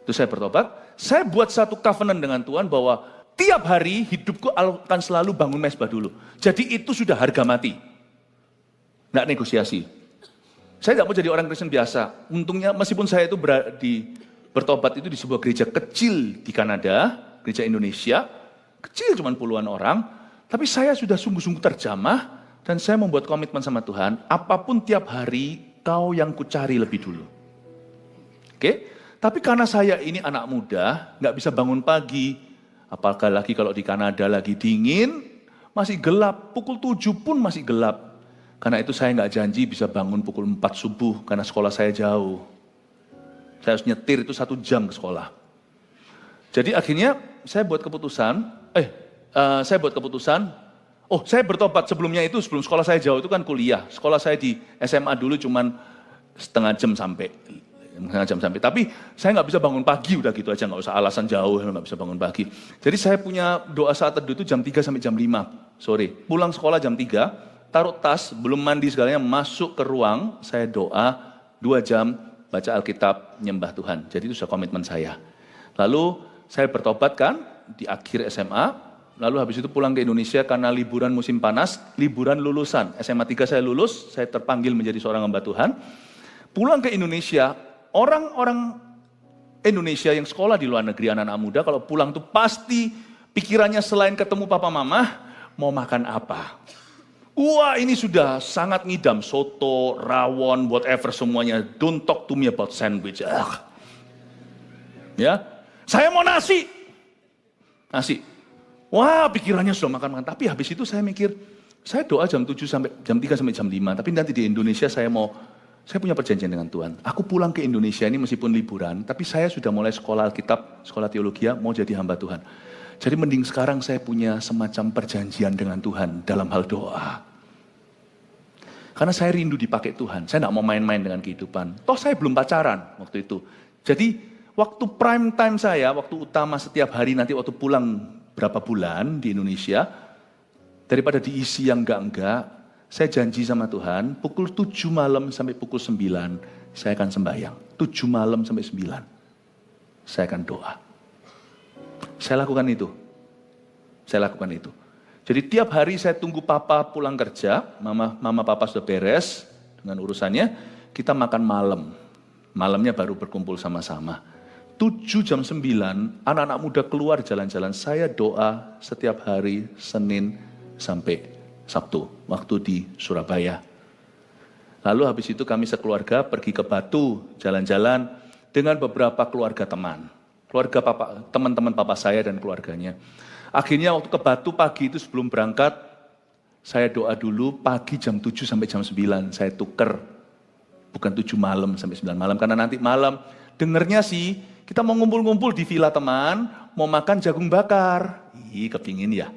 Itu saya bertobat, saya buat satu covenant dengan Tuhan bahwa tiap hari hidupku akan selalu bangun mezbah dulu. Jadi itu sudah harga mati. Nggak negosiasi. Saya nggak mau jadi orang Kristen biasa. Untungnya meskipun saya itu bertobat itu di sebuah gereja kecil di Kanada, gereja Indonesia, kecil cuma puluhan orang, tapi saya sudah sungguh-sungguh terjamah dan saya membuat komitmen sama Tuhan, apapun tiap hari kau yang kucari lebih dulu. Oke? Tapi karena saya ini anak muda, nggak bisa bangun pagi, apalagi kalau di Kanada lagi dingin, masih gelap, pukul 7 pun masih gelap. Karena itu saya nggak janji bisa bangun pukul 4 subuh, karena sekolah saya jauh. Saya harus nyetir itu 1 jam ke sekolah. Jadi akhirnya saya buat keputusan, saya bertobat sebelumnya itu, sebelum sekolah saya jauh itu kan kuliah. Sekolah saya di SMA dulu cuman setengah jam sampai. Tapi saya nggak bisa bangun pagi, udah gitu aja, nggak usah alasan jauh, nggak bisa bangun pagi. Jadi saya punya doa saat teduh itu jam 3 sampai jam 5 sore. Pulang sekolah jam 3, taruh tas, belum mandi segalanya, masuk ke ruang, saya doa 2 jam, baca Alkitab, nyembah Tuhan. Jadi itu sudah komitmen saya. Lalu saya bertobat kan di akhir SMA, lalu habis itu pulang ke Indonesia karena liburan musim panas, liburan lulusan. SMA 3 saya lulus, saya terpanggil menjadi seorang hamba Tuhan. Pulang ke Indonesia, orang-orang Indonesia yang sekolah di luar negeri, anak-anak muda, kalau pulang tuh pasti pikirannya selain ketemu papa mama, mau makan apa. Wah, ini sudah sangat ngidam, soto, rawon, whatever semuanya. Don't talk to me about sandwich. Ya, saya mau nasi. Wah, pikirannya sudah makan-makan. Tapi habis itu saya mikir, saya doa jam 3 sampai jam 5. Tapi nanti di Indonesia saya punya perjanjian dengan Tuhan. Aku pulang ke Indonesia ini meskipun liburan, tapi saya sudah mulai sekolah Alkitab, sekolah teologi, mau jadi hamba Tuhan. Jadi mending sekarang saya punya semacam perjanjian dengan Tuhan dalam hal doa. Karena saya rindu dipakai Tuhan, saya tidak mau main-main dengan kehidupan. Toh saya belum pacaran waktu itu. Jadi waktu prime time saya, waktu utama setiap hari nanti waktu pulang berapa bulan di Indonesia, daripada diisi yang enggak, saya janji sama Tuhan, pukul 7 malam sampai pukul 9, saya akan sembahyang. 7 malam sampai 9, saya akan doa. Saya lakukan itu. Jadi tiap hari saya tunggu papa pulang kerja, mama papa sudah beres dengan urusannya, kita makan malam. Malamnya baru berkumpul sama-sama. 7 jam 9, anak-anak muda keluar jalan-jalan, saya doa setiap hari, Senin sampai Sabtu, waktu di Surabaya. Lalu habis itu kami sekeluarga pergi ke Batu, jalan-jalan dengan beberapa keluarga teman. Teman-teman papa saya dan keluarganya. Akhirnya waktu ke Batu pagi itu sebelum berangkat, saya doa dulu pagi jam 7 sampai jam 9, saya tuker. Bukan 7 malam sampai 9 malam, karena nanti malam dengernya sih Kita mau ngumpul-ngumpul di villa teman, mau makan jagung bakar. Ih, kepingin ya.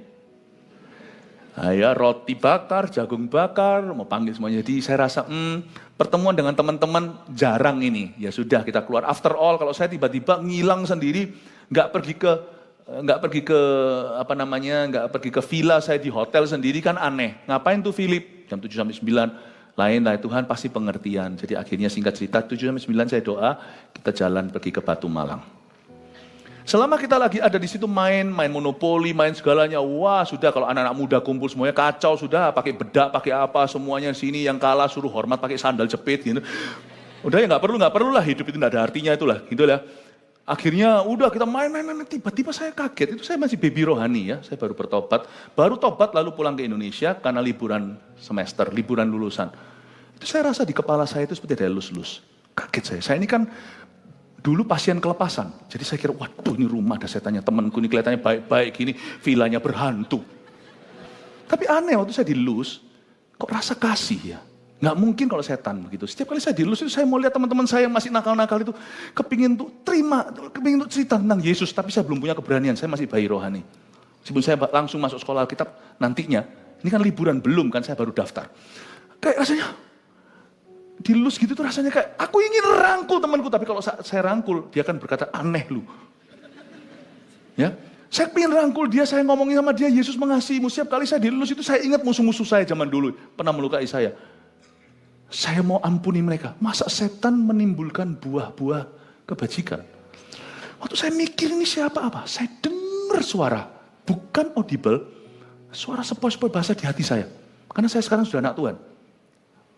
Ya, roti bakar, jagung bakar, mau panggil semuanya. Jadi saya rasa, pertemuan dengan teman-teman jarang ini. Ya sudah, kita keluar. After all, kalau saya tiba-tiba ngilang sendiri, nggak pergi ke villa saya di hotel sendiri kan aneh. Ngapain tuh Philip? Jam 7 sampai 9. Lain lah, Tuhan pasti pengertian. Jadi akhirnya singkat cerita, 7 sampai 9 saya doa, kita jalan pergi ke Batu Malang. Selama kita lagi ada di situ main monopoli, main segalanya, wah sudah kalau anak-anak muda kumpul semuanya kacau, sudah pakai bedak, pakai apa, semuanya di sini yang kalah suruh hormat pakai sandal jepit gitu. Udah ya nggak perlu lah hidup itu nggak ada artinya itulah, gitu lah. Akhirnya udah kita main, tiba-tiba saya kaget, itu saya masih baby rohani ya, saya baru tobat lalu pulang ke Indonesia karena liburan semester, liburan lulusan. Itu saya rasa di kepala saya itu seperti ada lus-lus, kaget saya ini kan dulu pasien kelepasan, jadi saya kira waduh ini rumah ada setannya, temanku ini kelihatannya baik-baik gini, villanya berhantu. Tapi aneh waktu saya dilus, kok rasa kasih ya. Nggak mungkin kalau setan begitu. Setiap kali saya dilus itu saya mau lihat teman-teman saya yang masih nakal-nakal itu kepingin tuh kepingin tuh cerita tentang Yesus, tapi saya belum punya keberanian. Saya masih bayi rohani. Sebelum saya langsung masuk sekolah Alkitab nantinya, ini kan liburan belum kan, saya baru daftar. Kayak rasanya dilus gitu tuh rasanya kayak aku ingin rangkul temanku, tapi kalau saya rangkul dia kan berkata aneh lu. Ya, saya pengen rangkul dia, saya ngomongin sama dia Yesus mengasihimu. Setiap kali saya dilus itu saya ingat musuh-musuh saya zaman dulu pernah melukai saya. Saya mau ampuni mereka. Masa setan menimbulkan buah-buah kebajikan? Waktu saya mikir ini siapa apa? Saya dengar suara, bukan audible, suara sepoi-sepoi bahasa di hati saya. Karena saya sekarang sudah anak Tuhan.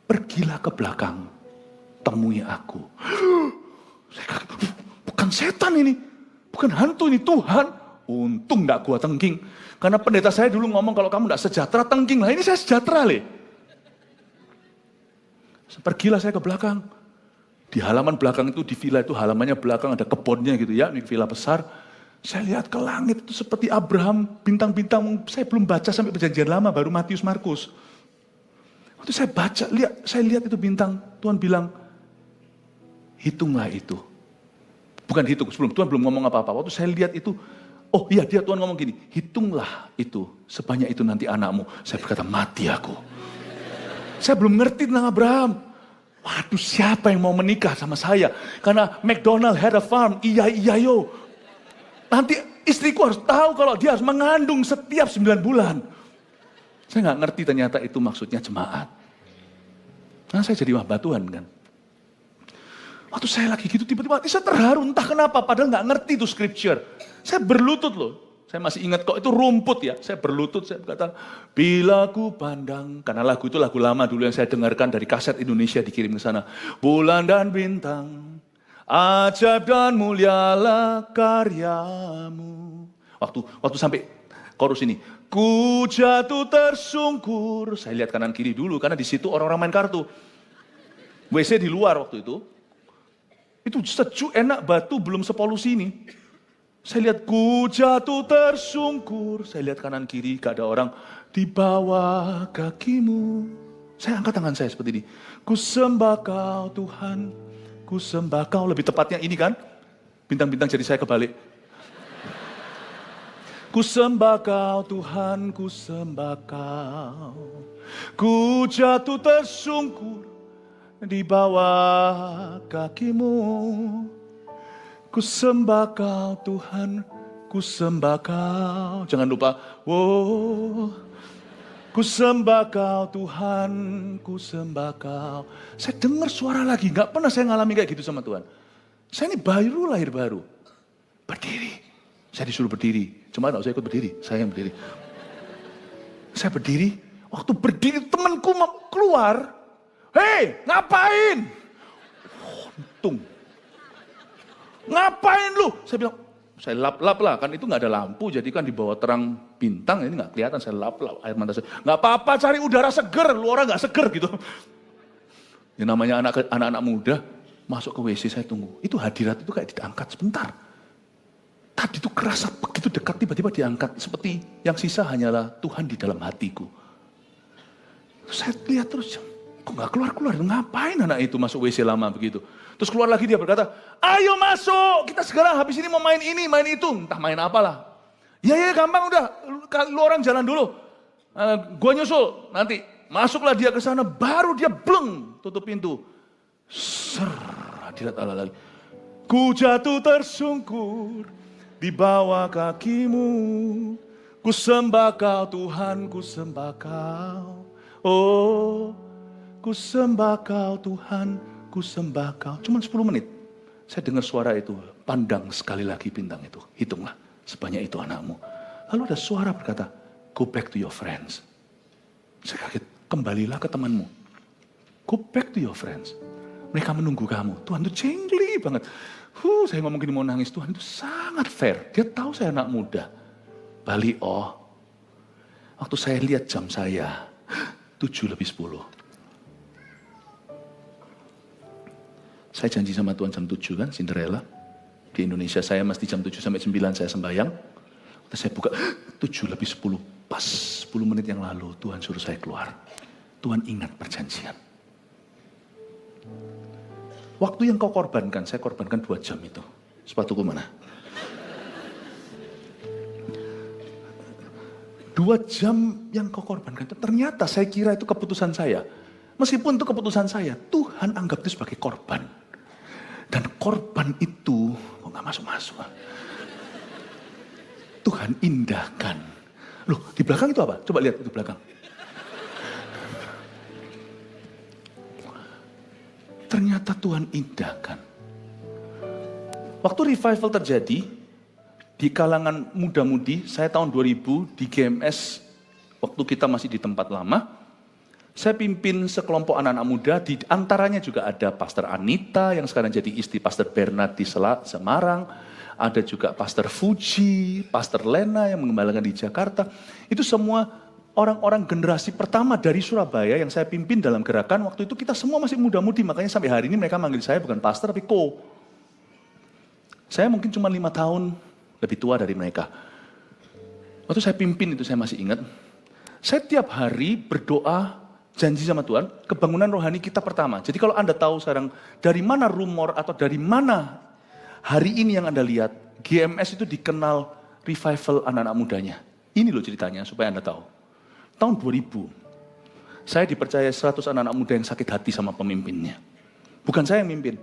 Pergilah ke belakang, temui aku. Saya kaget, bukan setan ini, bukan hantu ini, Tuhan. Untung gak gua tengking. Karena pendeta saya dulu ngomong kalau kamu gak sejahtera tengking. Lah ini saya sejahtera leh. Pergilah saya ke belakang. Di halaman belakang itu, di villa itu halamannya belakang ada kebunnya gitu ya, ini villa besar. Saya lihat ke langit itu seperti Abraham, bintang-bintang, saya belum baca sampai perjanjian lama, baru Matius Markus. Waktu saya baca, saya lihat itu bintang, Tuhan bilang, hitunglah itu. Bukan hitung, Tuhan belum ngomong apa-apa. Waktu saya lihat itu, oh iya Tuhan ngomong gini, hitunglah itu, sebanyak itu nanti anakmu. Saya berkata, mati aku. Saya belum ngerti tentang Abraham. Waduh, siapa yang mau menikah sama saya? Karena McDonald had a farm, iya yo. Nanti istriku harus tahu kalau dia harus mengandung setiap 9 bulan. Saya nggak ngerti ternyata itu maksudnya jemaat. Nah saya jadi hamba Tuhan kan. Waktu saya lagi gitu tiba-tiba saya terharu entah kenapa. Padahal nggak ngerti itu scripture. Saya berlutut loh. Saya masih ingat kok itu rumput ya. Saya berlutut, saya berkata, bila ku pandang. Karena lagu itu lagu lama dulu yang saya dengarkan dari kaset Indonesia dikirim ke sana. Bulan dan bintang, ajaib dan mulialah karyamu. Waktu sampai chorus ini. Ku jatuh tersungkur. Saya lihat kanan kiri dulu karena di situ orang-orang main kartu. WC di luar waktu itu. Itu sejuk, enak, batu belum sepolusi ini. Saya lihat ku jatuh tersungkur. Saya lihat kanan kiri gak ada orang. Di bawah kakimu. Saya angkat tangan saya seperti ini. Ku sembah kau Tuhan. Ku sembah kau. Lebih tepatnya ini kan. Bintang-bintang jadi saya kebalik. Ku sembah kau Tuhan. Ku sembah kau. Ku jatuh tersungkur. Di bawah kakimu. Ku sembah kau Tuhan, ku sembah kau. Jangan lupa, ku sembah kau Tuhan, ku sembah kau. Saya dengar suara lagi, gak pernah saya ngalami kayak gitu sama Tuhan. Saya ini lahir baru. Berdiri, saya disuruh berdiri. Cuma gak usah ikut berdiri, saya yang berdiri. Saya berdiri, waktu berdiri temanku mau keluar. Hei, ngapain? Untung. Ngapain lu? Saya bilang, saya lap-lap lah, kan itu gak ada lampu, jadi kan di bawah terang bintang, ini gak kelihatan, saya lap-lap air mata saya. Gak apa-apa cari udara seger, lu orang gak seger gitu. Ya namanya anak-anak muda, masuk ke WC saya tunggu. Itu hadirat itu kayak diangkat sebentar. Tadi itu kerasa begitu dekat, tiba-tiba diangkat. Seperti yang sisa hanyalah Tuhan di dalam hatiku. Saya lihat terus, kok nggak keluar-keluar? Ngapain anak itu masuk WC lama begitu? Terus keluar lagi dia berkata, ayo masuk, kita segera habis ini mau main ini, main itu. Entah main apalah. Ya gampang udah, lu orang jalan dulu. Gua nyusul, nanti masuklah dia ke sana, baru dia bleng, tutup pintu. Ser, hadirat Allah lagi. Ku jatuh tersungkur di bawah kakimu. Ku sembah kau Tuhan, ku sembah kau. Oh, ku sembah kau Tuhan, ku sembah kau. Cuma 10 menit. Saya dengar suara itu, pandang sekali lagi bintang itu. Hitunglah, sebanyak itu anakmu. Lalu ada suara berkata, go back to your friends. Saya kaget, kembalilah ke temanmu. Go back to your friends. Mereka menunggu kamu. Tuhan itu jengli banget. Saya ngomong gini mau nangis, Tuhan itu sangat fair. Dia tahu saya anak muda. Bali, waktu saya lihat jam saya, 7:10. Saya janji sama Tuhan jam 7 kan, Cinderella. Di Indonesia saya mesti jam 7 sampai 9 saya sembahyang. Waktu saya buka, 7:10. Pas 10 menit yang lalu, Tuhan suruh saya keluar. Tuhan ingat perjanjian. Waktu yang kau korbankan, saya korbankan 2 jam itu. Sepatuku mana? 2 jam yang kau korbankan itu ternyata saya kira itu keputusan saya. Meskipun itu keputusan saya, Tuhan anggap itu sebagai korban. Dan korban itu, kok gak masuk-masuk? Tuhan indahkan. Loh, di belakang itu apa? Coba lihat itu belakang. Ternyata Tuhan indahkan. Waktu revival terjadi, di kalangan muda-mudi, saya tahun 2000 di GMS, waktu kita masih di tempat lama, saya pimpin sekelompok anak-anak muda, di antaranya juga ada Pastor Anita yang sekarang jadi istri Pastor Bernard di Semarang, ada juga Pastor Fuji, Pastor Lena yang mengembalakan di Jakarta. Itu semua orang-orang generasi pertama dari Surabaya yang saya pimpin dalam gerakan. Waktu itu kita semua masih muda-mudi, makanya sampai hari ini mereka manggil saya bukan pastor tapi ko. Saya mungkin cuma 5 tahun lebih tua dari mereka. Waktu saya pimpin itu saya masih ingat. Saya tiap hari berdoa, janji sama Tuhan, kebangunan rohani kita pertama. Jadi kalau Anda tahu sekarang dari mana rumor atau dari mana hari ini yang Anda lihat, GMS itu dikenal revival anak-anak mudanya. Ini loh ceritanya supaya Anda tahu. Tahun 2000, saya dipercaya 100 anak-anak muda yang sakit hati sama pemimpinnya. Bukan saya yang mimpin.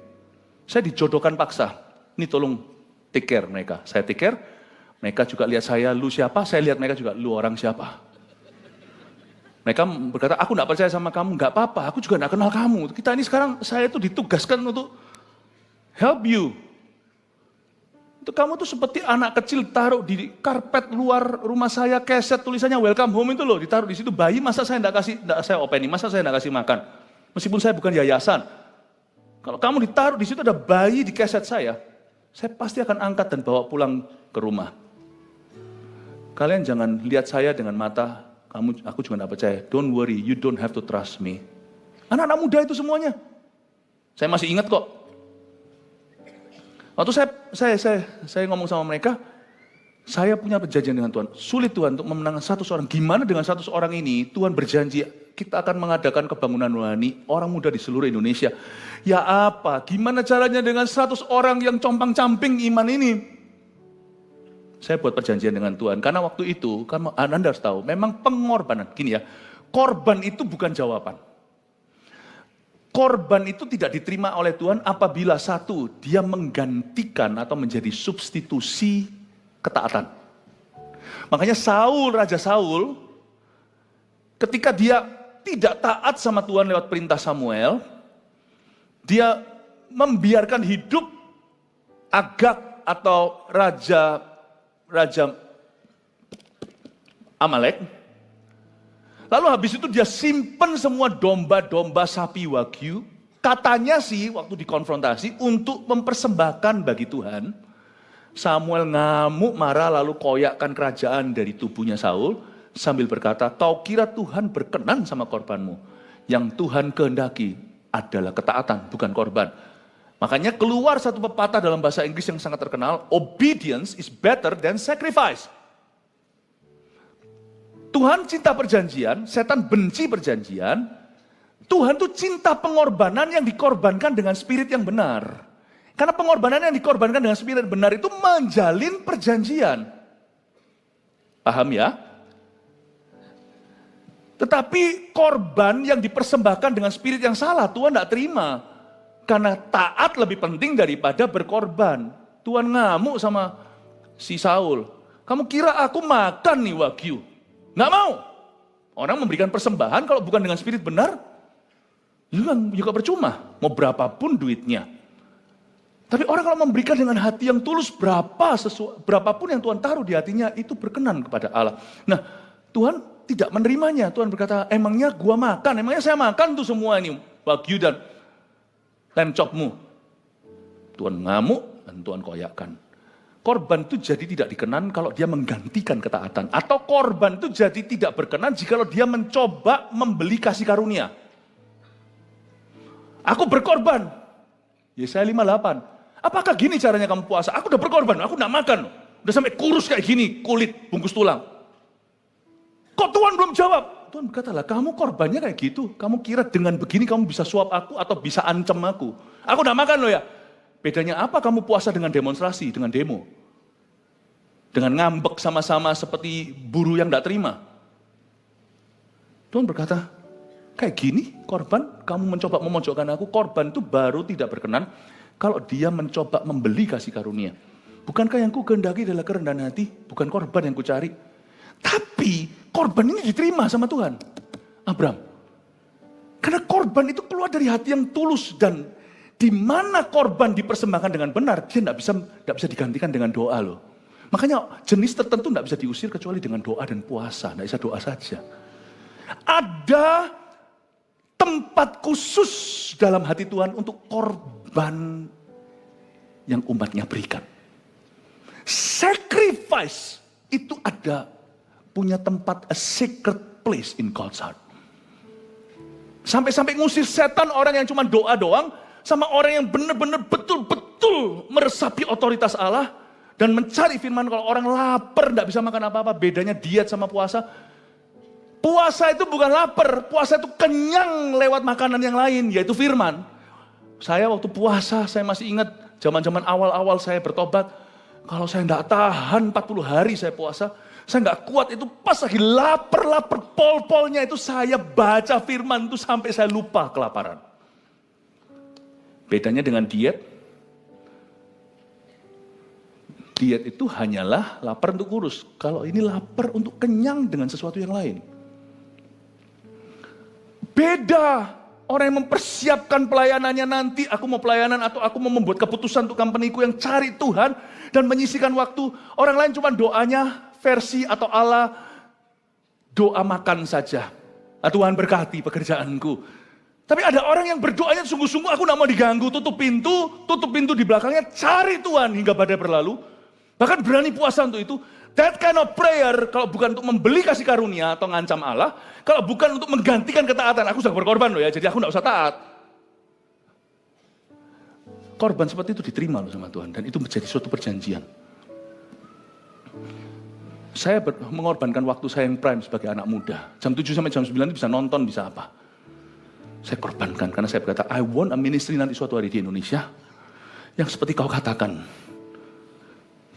Saya dijodohkan paksa. Ini tolong take care mereka. Saya take care, mereka juga lihat saya, lu siapa? Saya lihat mereka juga, lu orang siapa? Mereka berkata, aku gak percaya sama kamu, gak apa-apa, aku juga gak kenal kamu. Kita ini sekarang, saya itu ditugaskan untuk help you. Itu kamu tuh seperti anak kecil taruh di karpet luar rumah saya, keset tulisannya welcome home itu loh, ditaruh di situ bayi, masa saya gak saya openi, masa saya gak kasih makan. Meskipun saya bukan yayasan. Kalau kamu ditaruh di situ ada bayi di keset saya pasti akan angkat dan bawa pulang ke rumah. Kalian jangan lihat saya dengan mata, aku juga gak percaya. Don't worry, you don't have to trust me. Anak-anak muda itu semuanya. Saya masih ingat kok. Waktu saya ngomong sama mereka, saya punya perjanjian dengan Tuhan. Sulit Tuhan untuk memenangkan 100 orang. Gimana dengan 100 orang ini? Tuhan berjanji, kita akan mengadakan kebangunan rohani orang muda di seluruh Indonesia. Ya apa? Gimana caranya dengan 100 orang yang compang-camping iman ini? Saya buat perjanjian dengan Tuhan. Karena waktu itu, kan Anda harus tahu, memang pengorbanan. Gini ya, korban itu bukan jawaban. Korban itu tidak diterima oleh Tuhan apabila satu, dia menggantikan atau menjadi substitusi ketaatan. Makanya Raja Saul, ketika dia tidak taat sama Tuhan lewat perintah Samuel, dia membiarkan hidup Agag atau Raja Amalek. Lalu habis itu dia simpen semua domba-domba sapi wagyu. Katanya sih waktu dikonfrontasi untuk mempersembahkan bagi Tuhan. Samuel ngamuk marah lalu koyakkan kerajaan dari tubuhnya Saul. Sambil berkata, kau kira Tuhan berkenan sama korbanmu. Yang Tuhan kehendaki adalah ketaatan, bukan korban. Makanya keluar satu pepatah dalam bahasa Inggris yang sangat terkenal. Obedience is better than sacrifice. Tuhan cinta perjanjian, setan benci perjanjian. Tuhan tuh cinta pengorbanan yang dikorbankan dengan spirit yang benar. Karena pengorbanan yang dikorbankan dengan spirit benar itu menjalin perjanjian. Paham ya? Tetapi korban yang dipersembahkan dengan spirit yang salah, Tuhan tidak terima. Karena taat lebih penting daripada berkorban. Tuhan ngamuk sama si Saul. Kamu kira aku makan nih wagyu? Nggak mau. Orang memberikan persembahan kalau bukan dengan spirit benar, juga percuma. Mau berapapun duitnya. Tapi orang kalau memberikan dengan hati yang tulus, berapapun yang Tuhan taruh di hatinya, itu berkenan kepada Allah. Nah, Tuhan tidak menerimanya. Tuhan berkata, emangnya gua makan? Emangnya saya makan tuh semua ini, wagyu dan lamb chopmu. Tuhan ngamuk dan Tuhan koyakkan. Korban itu jadi tidak dikenan kalau dia menggantikan ketaatan. Atau korban itu jadi tidak berkenan jika dia mencoba membeli kasih karunia. Aku berkorban. Yesaya 58. Apakah gini caranya kamu puasa? Aku udah berkorban, aku gak makan. Udah sampai kurus kayak gini, kulit, bungkus tulang. Kok Tuhan belum jawab? Tuhan berkata, lah kamu korbannya kayak gitu. Kamu kira dengan begini kamu bisa suap aku atau bisa ancam aku. Aku gak makan loh ya. Bedanya apa kamu puasa dengan demonstrasi, dengan demo? Dengan ngambek sama-sama seperti buruh yang gak terima. Tuhan berkata, kayak gini korban, kamu mencoba memojokkan aku, korban itu baru tidak berkenan kalau dia mencoba membeli kasih karunia. Bukankah yang ku kehendaki adalah kerendahan hati, bukan korban yang ku cari. Tapi korban ini diterima sama Tuhan. Abraham. Karena korban itu keluar dari hati yang tulus, dan di mana korban dipersembahkan dengan benar, dia tidak bisa digantikan dengan doa loh. Makanya jenis tertentu tidak bisa diusir kecuali dengan doa dan puasa, tidak bisa doa saja. Ada tempat khusus dalam hati Tuhan untuk korban yang umatnya berikan. Sacrifice itu ada, punya tempat, a sacred place in God's heart. Sampai-sampai ngusir setan orang yang cuma doa doang, sama orang yang benar-benar betul-betul meresapi otoritas Allah, dan mencari firman. Kalau orang lapar tidak bisa makan apa-apa, bedanya diet sama puasa. Puasa itu bukan lapar, puasa itu kenyang lewat makanan yang lain, yaitu firman. Saya waktu puasa, saya masih ingat zaman-zaman awal-awal saya bertobat, kalau saya tidak tahan 40 hari saya puasa, saya nggak kuat, itu pas lagi lapar pol-polnya itu saya baca firman itu sampai saya lupa kelaparan. Bedanya dengan diet, diet itu hanyalah lapar untuk kurus. Kalau ini lapar untuk kenyang dengan sesuatu yang lain. Beda. Orang yang mempersiapkan pelayanannya nanti, aku mau pelayanan atau aku mau membuat keputusan untuk company-ku yang cari Tuhan dan menyisihkan waktu. Orang lain cuma doanya versi atau ala doa makan saja. Tuhan berkati pekerjaanku. Tapi ada orang yang berdoanya sungguh-sungguh, aku tidak mau diganggu, tutup pintu di belakangnya, cari Tuhan hingga badai berlalu. Bahkan berani puasa untuk itu. That kind of prayer, kalau bukan untuk membeli kasih karunia atau ngancam Allah, kalau bukan untuk menggantikan ketaatan, aku sudah berkorban loh ya, jadi aku tidak usah taat. Korban seperti itu diterima loh sama Tuhan, dan itu menjadi suatu perjanjian. Saya mengorbankan waktu saya yang prime sebagai anak muda. Jam 7 sampai jam 9 itu bisa nonton, bisa apa. Saya korbankan karena saya berkata, I want a ministry nanti suatu hari di Indonesia yang seperti kau katakan,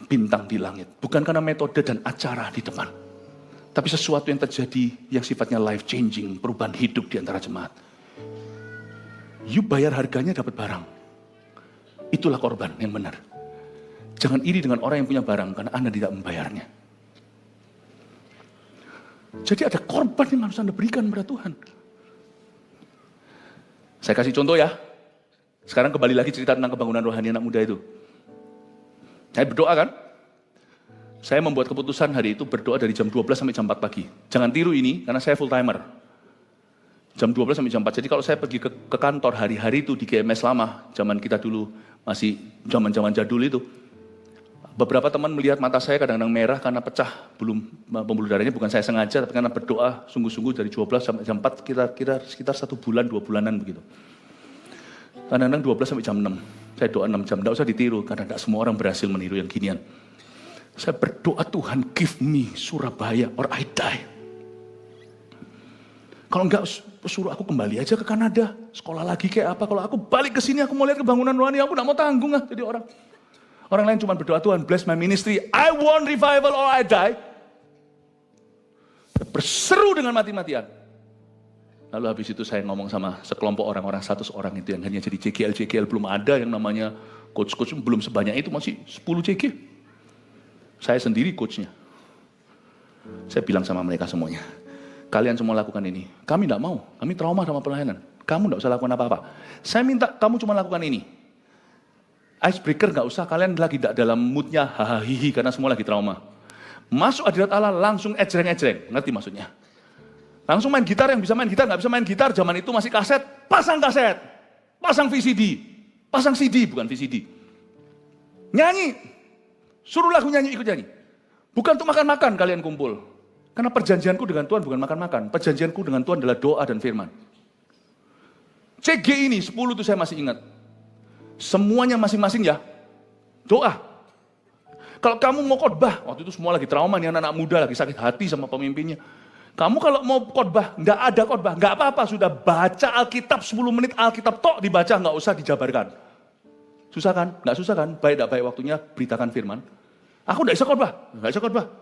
bintang di langit. Bukan karena metode dan acara di depan, tapi sesuatu yang terjadi yang sifatnya life changing, perubahan hidup di antara jemaat. You bayar harganya dapat barang. Itulah korban yang benar. Jangan iri dengan orang yang punya barang karena Anda tidak membayarnya. Jadi ada korban yang harus Anda berikan kepada Tuhan. Saya kasih contoh ya. Sekarang kembali lagi cerita tentang kebangunan rohani anak muda itu. Saya berdoa kan? Saya membuat keputusan hari itu berdoa dari jam 12 sampai jam 4 pagi. Jangan tiru ini karena saya full timer. Jam 12 sampai jam 4. Jadi kalau saya pergi ke kantor hari-hari itu di GMS lama, zaman kita dulu masih zaman-zaman jadul itu. Beberapa teman melihat mata saya kadang-kadang merah karena pecah pembuluh darahnya, bukan saya sengaja, tapi karena berdoa sungguh-sungguh dari 12 sampai jam 4, kira-kira sekitar 1 bulan, 2 bulanan begitu. Kadang-kadang 12 sampai jam 6. Saya doa 6 jam, tidak usah ditiru, karena tidak semua orang berhasil meniru yang ginian. Saya berdoa, Tuhan give me Surabaya or I die. Kalau enggak, suruh aku kembali aja ke Kanada. Sekolah lagi kayak apa. Kalau aku balik ke sini, aku mau lihat kebangunan rohani, aku enggak mau tanggung jadi orang. Orang lain cuma berdoa, Tuhan bless my ministry. I want revival or I die. Berseru dengan mati-matian. Lalu habis itu saya ngomong sama sekelompok orang-orang, 100 orang itu yang hanya jadi JGL, belum ada yang namanya coach-coach, belum sebanyak itu, masih 10 JG. Saya sendiri coachnya. Saya bilang sama mereka semuanya, kalian semua lakukan ini. Kami tidak mau, kami trauma sama pelayanan. Kamu tidak usah lakukan apa-apa. Saya minta kamu cuma lakukan ini. Icebreaker nggak usah, kalian lagi tidak dalam moodnya hahaha karena semua lagi trauma. Masuk hadirat Allah langsung ejreng-ejreng, ngerti maksudnya? Langsung main gitar, yang bisa main gitar, nggak bisa main gitar, zaman itu masih kaset, pasang VCD, pasang CD, bukan VCD. Nyanyi, suruh lagu nyanyi, ikut nyanyi. Bukan untuk makan-makan kalian kumpul. Karena perjanjianku dengan Tuhan bukan makan-makan, perjanjianku dengan Tuhan adalah doa dan firman. CG ini, 10 itu saya masih ingat. Semuanya masing-masing ya, doa. Kalau kamu mau khotbah, waktu itu semua lagi trauma nih, anak-anak muda lagi sakit hati sama pemimpinnya. Kamu kalau mau khotbah, nggak ada khotbah, nggak apa-apa, sudah baca Alkitab 10 menit, Alkitab tok dibaca, nggak usah dijabarkan. Susah kan? Nggak susah kan? Baik nggak baik waktunya, beritakan firman. Aku nggak bisa khotbah,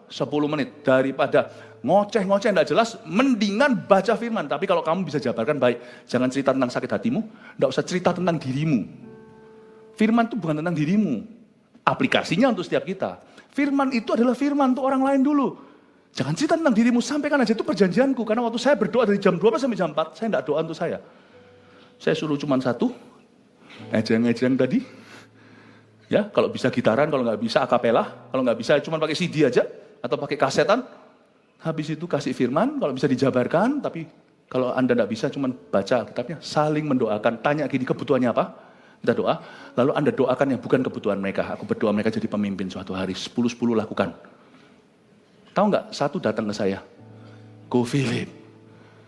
10 menit. Daripada ngoceh-ngoceh nggak jelas, mendingan baca firman. Tapi kalau kamu bisa jabarkan, baik. Jangan cerita tentang sakit hatimu, nggak usah cerita tentang dirimu. Firman itu bukan tentang dirimu. Aplikasinya untuk setiap kita. Firman itu adalah firman untuk orang lain dulu. Jangan cerita tentang dirimu, sampaikan aja, itu perjanjianku. Karena waktu saya berdoa dari jam 12 sampai jam 4, saya tidak doa untuk saya. Saya suruh cuma satu, ejeng-ejeng tadi. Ya, kalau bisa gitaran, kalau nggak bisa akapela, kalau nggak bisa cuma pakai CD aja, atau pakai kasetan. Habis itu kasih firman, kalau bisa dijabarkan, tapi kalau Anda nggak bisa cuma baca Alkitabnya, saling mendoakan, tanya gini kebutuhannya apa, kita doa, lalu Anda doakan yang bukan kebutuhan mereka. Aku berdoa mereka jadi pemimpin suatu hari, 10-10 lakukan. Tahu nggak? Satu datang ke saya, Go Philip,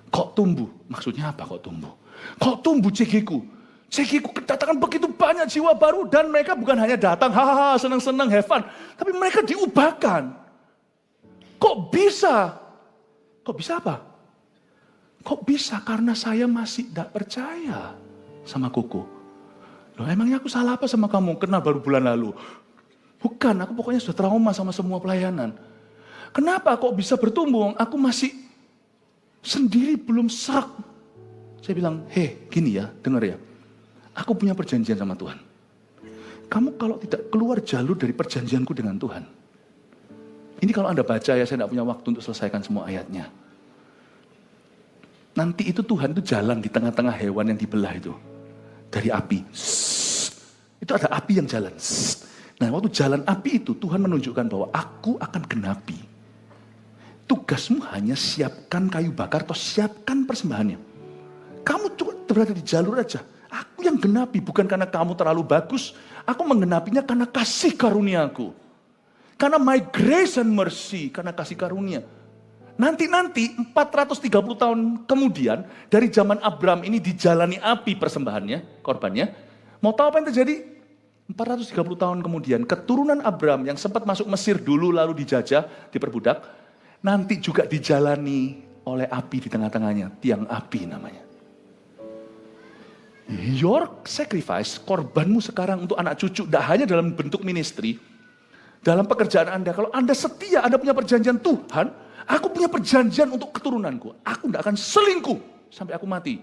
kok tumbuh? Maksudnya apa kok tumbuh? Kok tumbuh CG-ku? CG-ku kedatangan begitu banyak jiwa baru dan mereka bukan hanya datang, hahaha, senang-senang, have fun, tapi mereka diubahkan. Kok bisa? Kok bisa apa? Kok bisa? Karena saya masih tidak percaya sama Koko. Loh, emangnya aku salah apa sama kamu? Kenal baru bulan lalu. Bukan, aku pokoknya sudah trauma sama semua pelayanan. Kenapa kok bisa bertumbuh? Aku masih sendiri belum serak. Saya bilang, gini ya, dengar ya. Aku punya perjanjian sama Tuhan. Kamu kalau tidak keluar jalur dari perjanjianku dengan Tuhan. Ini kalau Anda baca ya, saya tidak punya waktu untuk selesaikan semua ayatnya. Nanti itu Tuhan itu jalan di tengah-tengah hewan yang dibelah itu. Dari api. Itu ada api yang jalan. Nah, waktu jalan api itu Tuhan menunjukkan bahwa aku akan genapi. Tugasmu hanya siapkan kayu bakar atau siapkan persembahannya. Kamu cuma berada di jalur aja. Aku yang genapi, bukan karena kamu terlalu bagus. Aku menggenapinya karena kasih karunia-Ku. Karena my grace and mercy, karena kasih karunia. Nanti 430 tahun kemudian, dari zaman Abraham ini dijalani api persembahannya, korbannya. Mau tahu apa yang terjadi? 430 tahun kemudian, keturunan Abraham yang sempat masuk Mesir dulu lalu dijajah, diperbudak, nanti juga dijalani oleh api di tengah-tengahnya, tiang api namanya. Your sacrifice, korbanmu sekarang untuk anak cucu, tidak hanya dalam bentuk ministry, dalam pekerjaan Anda. Kalau Anda setia, Anda punya perjanjian Tuhan, aku punya perjanjian untuk keturunanku. Aku tidak akan selingkuh sampai aku mati.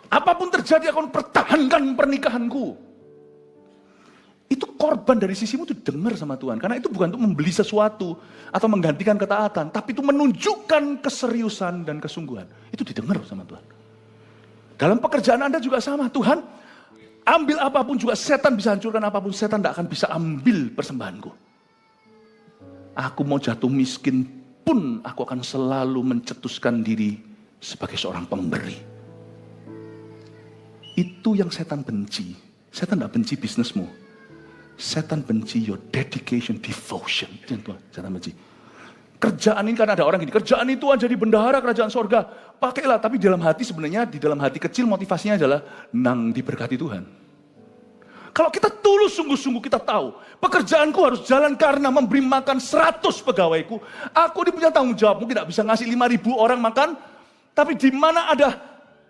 Apapun terjadi, aku akan pertahankan pernikahanku. Itu korban dari sisimu itu dengar sama Tuhan. Karena itu bukan untuk membeli sesuatu atau menggantikan ketaatan. Tapi itu menunjukkan keseriusan dan kesungguhan. Itu didengar sama Tuhan. Dalam pekerjaan Anda juga sama. Tuhan, ambil apapun juga, setan bisa hancurkan apapun. Setan tidak akan bisa ambil persembahanku. Aku mau jatuh miskin pun aku akan selalu mencetuskan diri sebagai seorang pemberi. Itu yang setan benci. Setan tidak benci bisnismu. Setan benci your dedication, devotion. Itu yang Tuhan, setan benci. Kerjaan ini kan ada orang gini, kerjaan itu jadi bendahara kerajaan sorga. Pakailah, tapi dalam hati sebenarnya, di dalam hati kecil motivasinya adalah nang diberkati Tuhan. Kalau kita tulus sungguh-sungguh kita tahu, pekerjaanku harus jalan karena memberi makan 100 pegawaiku. Aku ini punya tanggung jawab, mungkin tidak bisa ngasih 5.000 orang makan, tapi di mana ada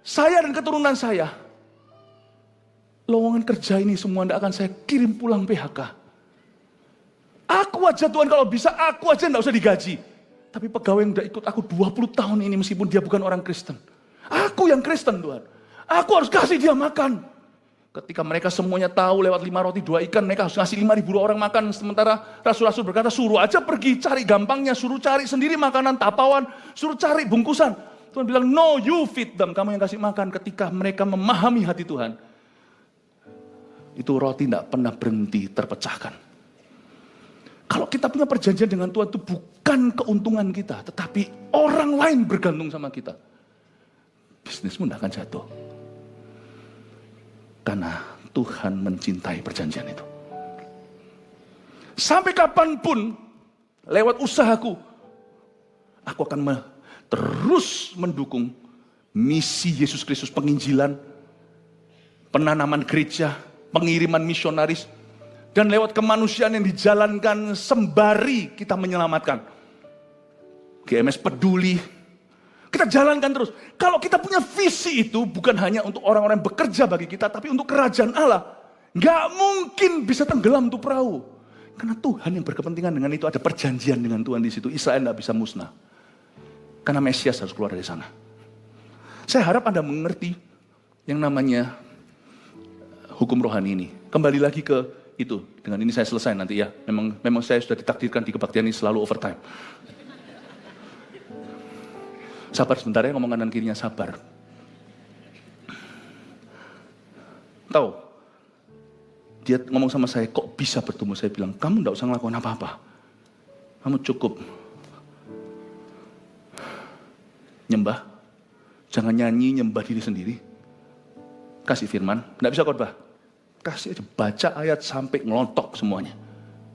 saya dan keturunan saya, lowongan kerja ini semua tidak akan saya kirim pulang PHK. Aku aja Tuhan kalau bisa, aku aja tidak usah digaji. Tapi pegawai yang udah ikut aku 20 tahun ini meskipun dia bukan orang Kristen. Aku yang Kristen Tuhan. Aku harus kasih dia makan. Ketika mereka semuanya tahu lewat 5 roti 2 ikan, mereka harus ngasih 5.000 orang makan. Sementara rasul-rasul berkata, suruh aja pergi cari gampangnya, suruh cari sendiri makanan tapawan, suruh cari bungkusan. Tuhan bilang, no you feed them, kamu yang kasih makan. Ketika mereka memahami hati Tuhan, itu roti tidak pernah berhenti terpecahkan. Kalau kita punya perjanjian dengan Tuhan itu bukan keuntungan kita, tetapi orang lain bergantung sama kita. Bisnismu tidak akan jatuh. Karena Tuhan mencintai perjanjian itu. Sampai kapanpun, lewat usahaku, aku akan terus mendukung misi Yesus Kristus, penginjilan, penanaman gereja, pengiriman misionaris, dan lewat kemanusiaan yang dijalankan sembari kita menyelamatkan. GMS peduli. Kita jalankan terus. Kalau kita punya visi itu bukan hanya untuk orang-orang yang bekerja bagi kita, tapi untuk kerajaan Allah. Nggak mungkin bisa tenggelam tuh perahu. Karena Tuhan yang berkepentingan dengan itu, ada perjanjian dengan Tuhan di situ. Israel nggak bisa musnah. Karena Mesias harus keluar dari sana. Saya harap Anda mengerti yang namanya hukum rohani ini. Kembali lagi ke itu. Dengan ini saya selesai nanti ya. Memang saya sudah ditakdirkan di kebaktian ini selalu overtime. Sabar sebentar ya, ngomong kanan kirinya sabar. Tahu, dia ngomong sama saya, kok bisa bertumbuh? Saya bilang, kamu enggak usah ngelakuin apa-apa. Kamu cukup nyembah. Jangan nyanyi, nyembah diri sendiri. Kasih firman, enggak bisa khotbah. Kasih aja, baca ayat sampai ngelontok semuanya.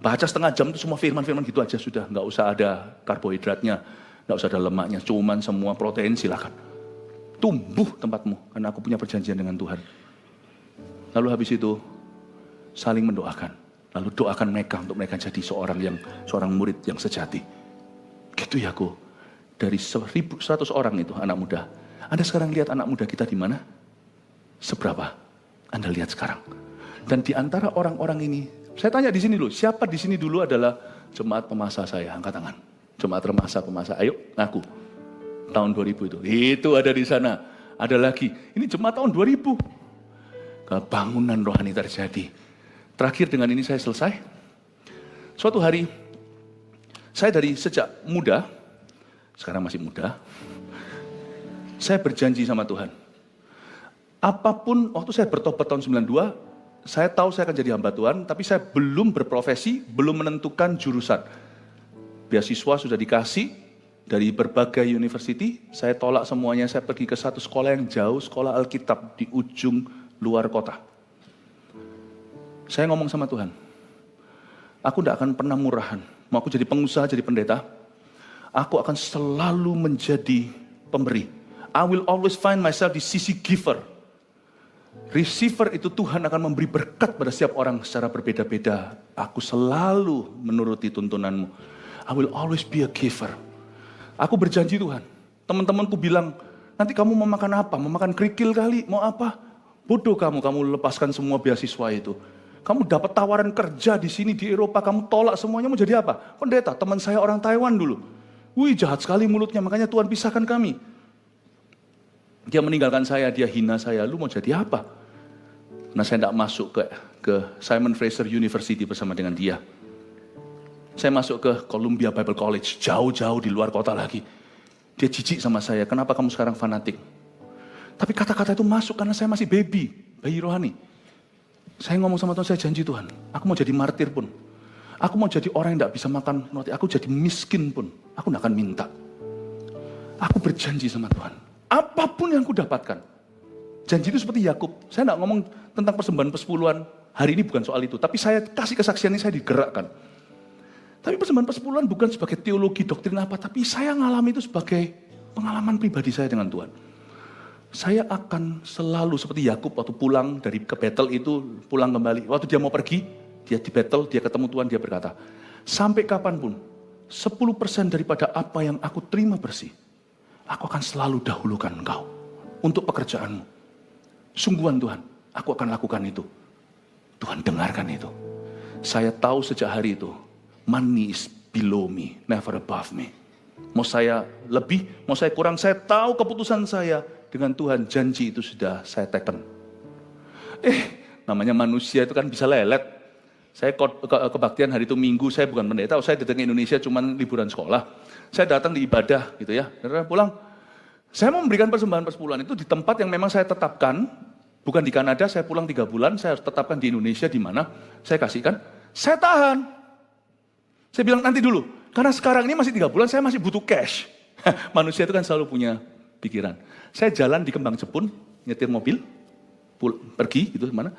Baca setengah jam itu semua firman-firman gitu aja sudah. Enggak usah ada karbohidratnya. Nggak usah ada lemaknya, cuman semua protein silakan. Tumbuh tempatmu, karena aku punya perjanjian dengan Tuhan. Lalu habis itu, saling mendoakan. Lalu doakan mereka untuk mereka jadi seorang murid yang sejati. Gitu ya aku. Dari 1.100 orang itu anak muda. Anda sekarang lihat anak muda kita di mana? Seberapa? Anda lihat sekarang. Dan di antara orang-orang ini, saya tanya di sini dulu, siapa di sini dulu adalah jemaat pemasa saya? Angkat tangan. Jemaat remasa pemasa, ayo ngaku. Tahun 2000 itu. Itu ada di sana. Ada lagi. Ini jemaat tahun 2000. Kebangunan rohani terjadi. Terakhir dengan ini saya selesai. Suatu hari, saya dari sejak muda, sekarang masih muda, saya berjanji sama Tuhan. Apapun, waktu saya bertobat tahun 92, saya tahu saya akan jadi hamba Tuhan, tapi saya belum berprofesi, belum menentukan jurusan. Beasiswa sudah dikasih dari berbagai university, saya tolak semuanya, saya pergi ke satu sekolah yang jauh, sekolah Alkitab di ujung luar kota. Saya ngomong sama Tuhan, aku tidak akan pernah murahan, mau aku jadi pengusaha, jadi pendeta, aku akan selalu menjadi pemberi. I will always find myself di sisi giver. Receiver itu Tuhan akan memberi berkat pada setiap orang secara berbeda-beda. Aku selalu menuruti tuntunanmu. I will always be a giver. Aku berjanji Tuhan. Teman-temanku bilang, nanti kamu mau makan apa? Mau makan kerikil kali? Mau apa? Bodoh kamu lepaskan semua beasiswa itu. Kamu dapat tawaran kerja di sini di Eropa, kamu tolak semuanya, mau jadi apa? Pendeta, teman saya orang Taiwan dulu. Wih, jahat sekali mulutnya, makanya Tuhan pisahkan kami. Dia meninggalkan saya, dia hina saya. Lu mau jadi apa? Nah, saya tidak masuk ke Simon Fraser University bersama dengan dia. Saya masuk ke Columbia Bible College, jauh-jauh di luar kota lagi. Dia jijik sama saya, kenapa kamu sekarang fanatik? Tapi kata-kata itu masuk karena saya masih bayi rohani. Saya ngomong sama Tuhan, saya janji Tuhan, aku mau jadi martir pun. Aku mau jadi orang yang tidak bisa makan roti, aku jadi miskin pun, aku tidak akan minta. Aku berjanji sama Tuhan, apapun yang aku dapatkan. Janji itu seperti Yakub. Saya tidak ngomong tentang persembahan persepuluhan, hari ini bukan soal itu. Tapi saya kasih kesaksian ini, saya digerakkan. Tapi persembahan persepuluhan bukan sebagai teologi, doktrin apa, tapi saya ngalami itu sebagai pengalaman pribadi saya dengan Tuhan. Saya akan selalu seperti Yakub waktu pulang dari ke battle itu, pulang kembali. Waktu dia mau pergi, dia di battle, dia ketemu Tuhan, dia berkata, sampai kapanpun, 10% daripada apa yang aku terima bersih, aku akan selalu dahulukan engkau untuk pekerjaanmu. Sungguhan Tuhan, aku akan lakukan itu. Tuhan dengarkan itu. Saya tahu sejak hari itu, money is below me, never above me. Mau saya lebih, mau saya kurang, saya tahu keputusan saya dengan Tuhan, janji itu sudah saya teken. Namanya manusia itu kan bisa lelet. Saya kebaktian hari itu Minggu, saya bukan pendeta, saya datang ke Indonesia cuman liburan sekolah. Saya datang di ibadah gitu ya, dan pulang. Saya mau memberikan persembahan persepuluhan itu di tempat yang memang saya tetapkan, bukan di Kanada, saya pulang 3 bulan, saya harus tetapkan di Indonesia di mana saya kasihkan, saya tahan. Saya bilang nanti dulu, karena sekarang ini masih 3 bulan, saya masih butuh cash. Manusia itu kan selalu punya pikiran. Saya jalan di Kembang Jepun, nyetir mobil, pergi gitu mana,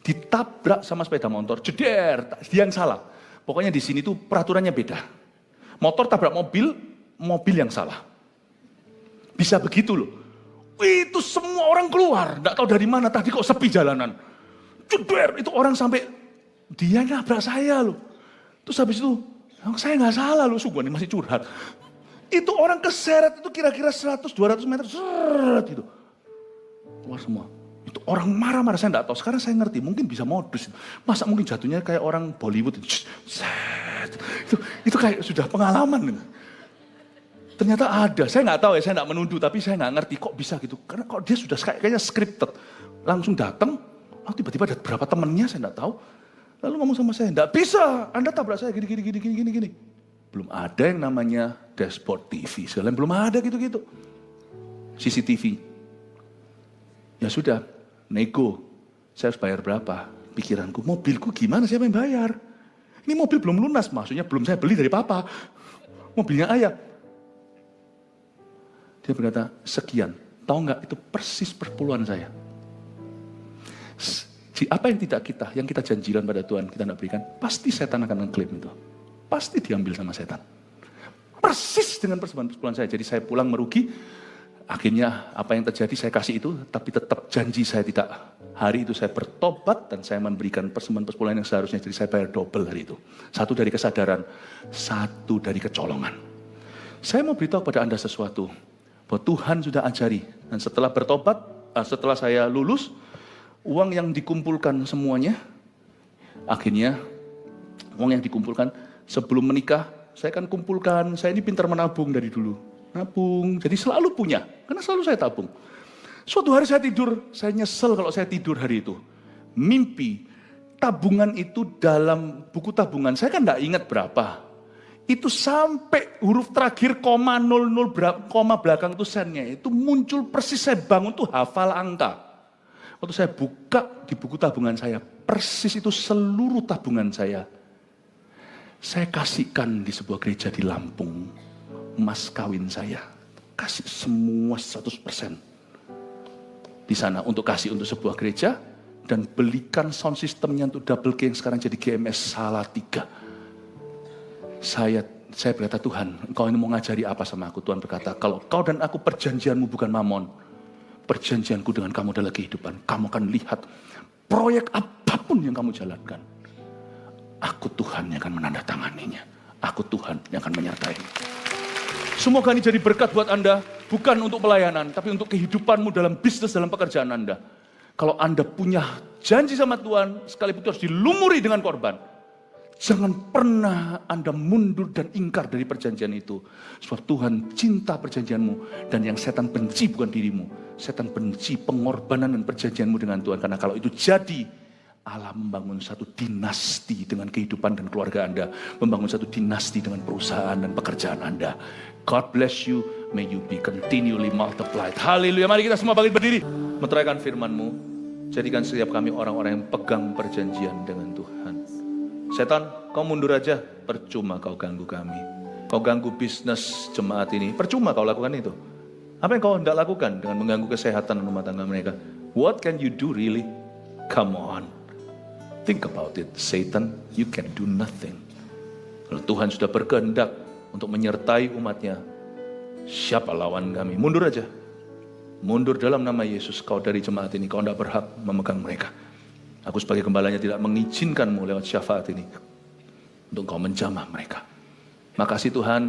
ditabrak sama sepeda motor, jeder, dia yang salah. Pokoknya di sini tuh peraturannya beda. Motor tabrak mobil, mobil yang salah. Bisa begitu loh. Itu semua orang keluar, enggak tahu dari mana, tadi kok sepi jalanan. Jeder, itu orang sampai, dia nabrak saya loh. Terus habis itu, saya nggak salah loh, sungguh ini masih curhat. Itu orang keseret itu kira-kira 100-200 meter, seret gitu. Keluar semua. Itu orang marah-marah, saya enggak tahu. Sekarang saya ngerti, mungkin bisa modus. Masa mungkin jatuhnya kayak orang Bollywood. Itu kayak sudah pengalaman. Ternyata ada, saya nggak tahu ya, saya nggak menuduh, tapi saya nggak ngerti kok bisa gitu. Karena kok dia sudah kayaknya scripted. Langsung datang, tiba-tiba ada berapa temennya, saya nggak tahu. Lalu ngomong sama saya, nggak bisa, Anda tabrak saya gini. Belum ada yang namanya dashboard TV, sekalian belum ada gitu-gitu. CCTV. Ya sudah, nego. Saya harus bayar berapa? Pikiranku, mobilku gimana, siapa yang bayar? Ini mobil belum lunas, maksudnya belum saya beli dari papa. Mobilnya ayah. Dia berkata, sekian. Tahu nggak, itu persis perpuluhan saya. Apa yang tidak yang kita janjikan pada Tuhan, kita tidak berikan, pasti setan akan mengklaim itu. Pasti diambil sama setan. Persis dengan persembahan saya. Jadi saya pulang merugi, akhirnya apa yang terjadi saya kasih itu, tapi tetap janji saya tidak. Hari itu saya bertobat dan saya memberikan persembahan yang seharusnya, jadi saya bayar double hari itu. Satu dari kesadaran, satu dari kecolongan. Saya mau beritahu kepada Anda sesuatu, bahwa Tuhan sudah ajari. Dan setelah bertobat, setelah saya lulus, uang yang dikumpulkan semuanya, akhirnya uang yang dikumpulkan sebelum menikah, saya kan kumpulkan, saya ini pintar menabung dari dulu. Nabung, jadi selalu punya, karena selalu saya tabung. Suatu hari saya tidur, saya nyesel kalau saya tidur hari itu. Mimpi, tabungan itu dalam buku tabungan, saya kan enggak ingat berapa. Itu sampai huruf terakhir, koma 00, koma belakang itu sennya, itu muncul persis saya bangun tuh hafal angka. Waktu saya buka di buku tabungan saya, persis itu seluruh tabungan saya kasihkan di sebuah gereja di Lampung. Mas kawin saya, kasih semua 100% di sana untuk kasih untuk sebuah gereja, dan belikan sound systemnya untuk double K yang sekarang jadi GMS Salatiga. Saya berkata, Tuhan, engkau ini mau ngajari apa sama aku? Tuhan berkata, kalau kau dan aku perjanjianmu bukan mamon, perjanjianku dengan kamu adalah kehidupan. Kamu akan lihat proyek apapun yang kamu jalankan, aku Tuhan yang akan menandatanganinya. Aku Tuhan yang akan menyertai. Semoga ini jadi berkat buat Anda, bukan untuk pelayanan, tapi untuk kehidupanmu dalam bisnis, dalam pekerjaan Anda. Kalau Anda punya janji sama Tuhan, sekalipun itu harus dilumuri dengan korban, jangan pernah Anda mundur dan ingkar dari perjanjian itu. Sebab Tuhan cinta perjanjianmu, dan yang setan benci bukan dirimu. Setan benci pengorbanan dan perjanjianmu dengan Tuhan. Karena kalau itu jadi, Allah membangun satu dinasti dengan kehidupan dan keluarga Anda. Membangun satu dinasti dengan perusahaan dan pekerjaan Anda. God bless you. May you be continually multiplied. Haleluya. Mari kita semua bangkit berdiri. Meteraikan firman-Mu. Jadikan setiap kami orang-orang yang pegang perjanjian dengan Tuhan. Setan, kau mundur aja. Percuma kau ganggu kami. Kau ganggu bisnis jemaat ini. Percuma kau lakukan itu. Apa yang kau hendak lakukan dengan mengganggu kesehatan rumah tangga mereka? What can you do really? Come on. Think about it. Satan, you can do nothing. Kalau Tuhan sudah berkehendak untuk menyertai umatnya, siapa lawan kami? Mundur aja. Mundur dalam nama Yesus, kau dari jemaat ini, kau tidak berhak memegang mereka. Aku sebagai gembalanya tidak mengizinkanmu lewat syafaat ini untuk kau menjamah mereka. Makasih Tuhan,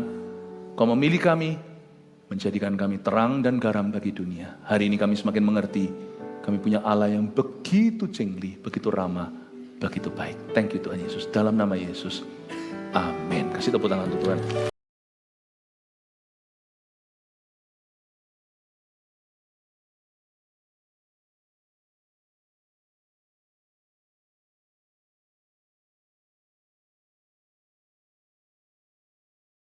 kau memilih kami, menjadikan kami terang dan garam bagi dunia. Hari ini kami semakin mengerti, kami punya Allah yang begitu jengli, begitu ramah, begitu baik. Thank you Tuhan Yesus, dalam nama Yesus. Amin. Kasih tepuk tangan untuk Tuhan.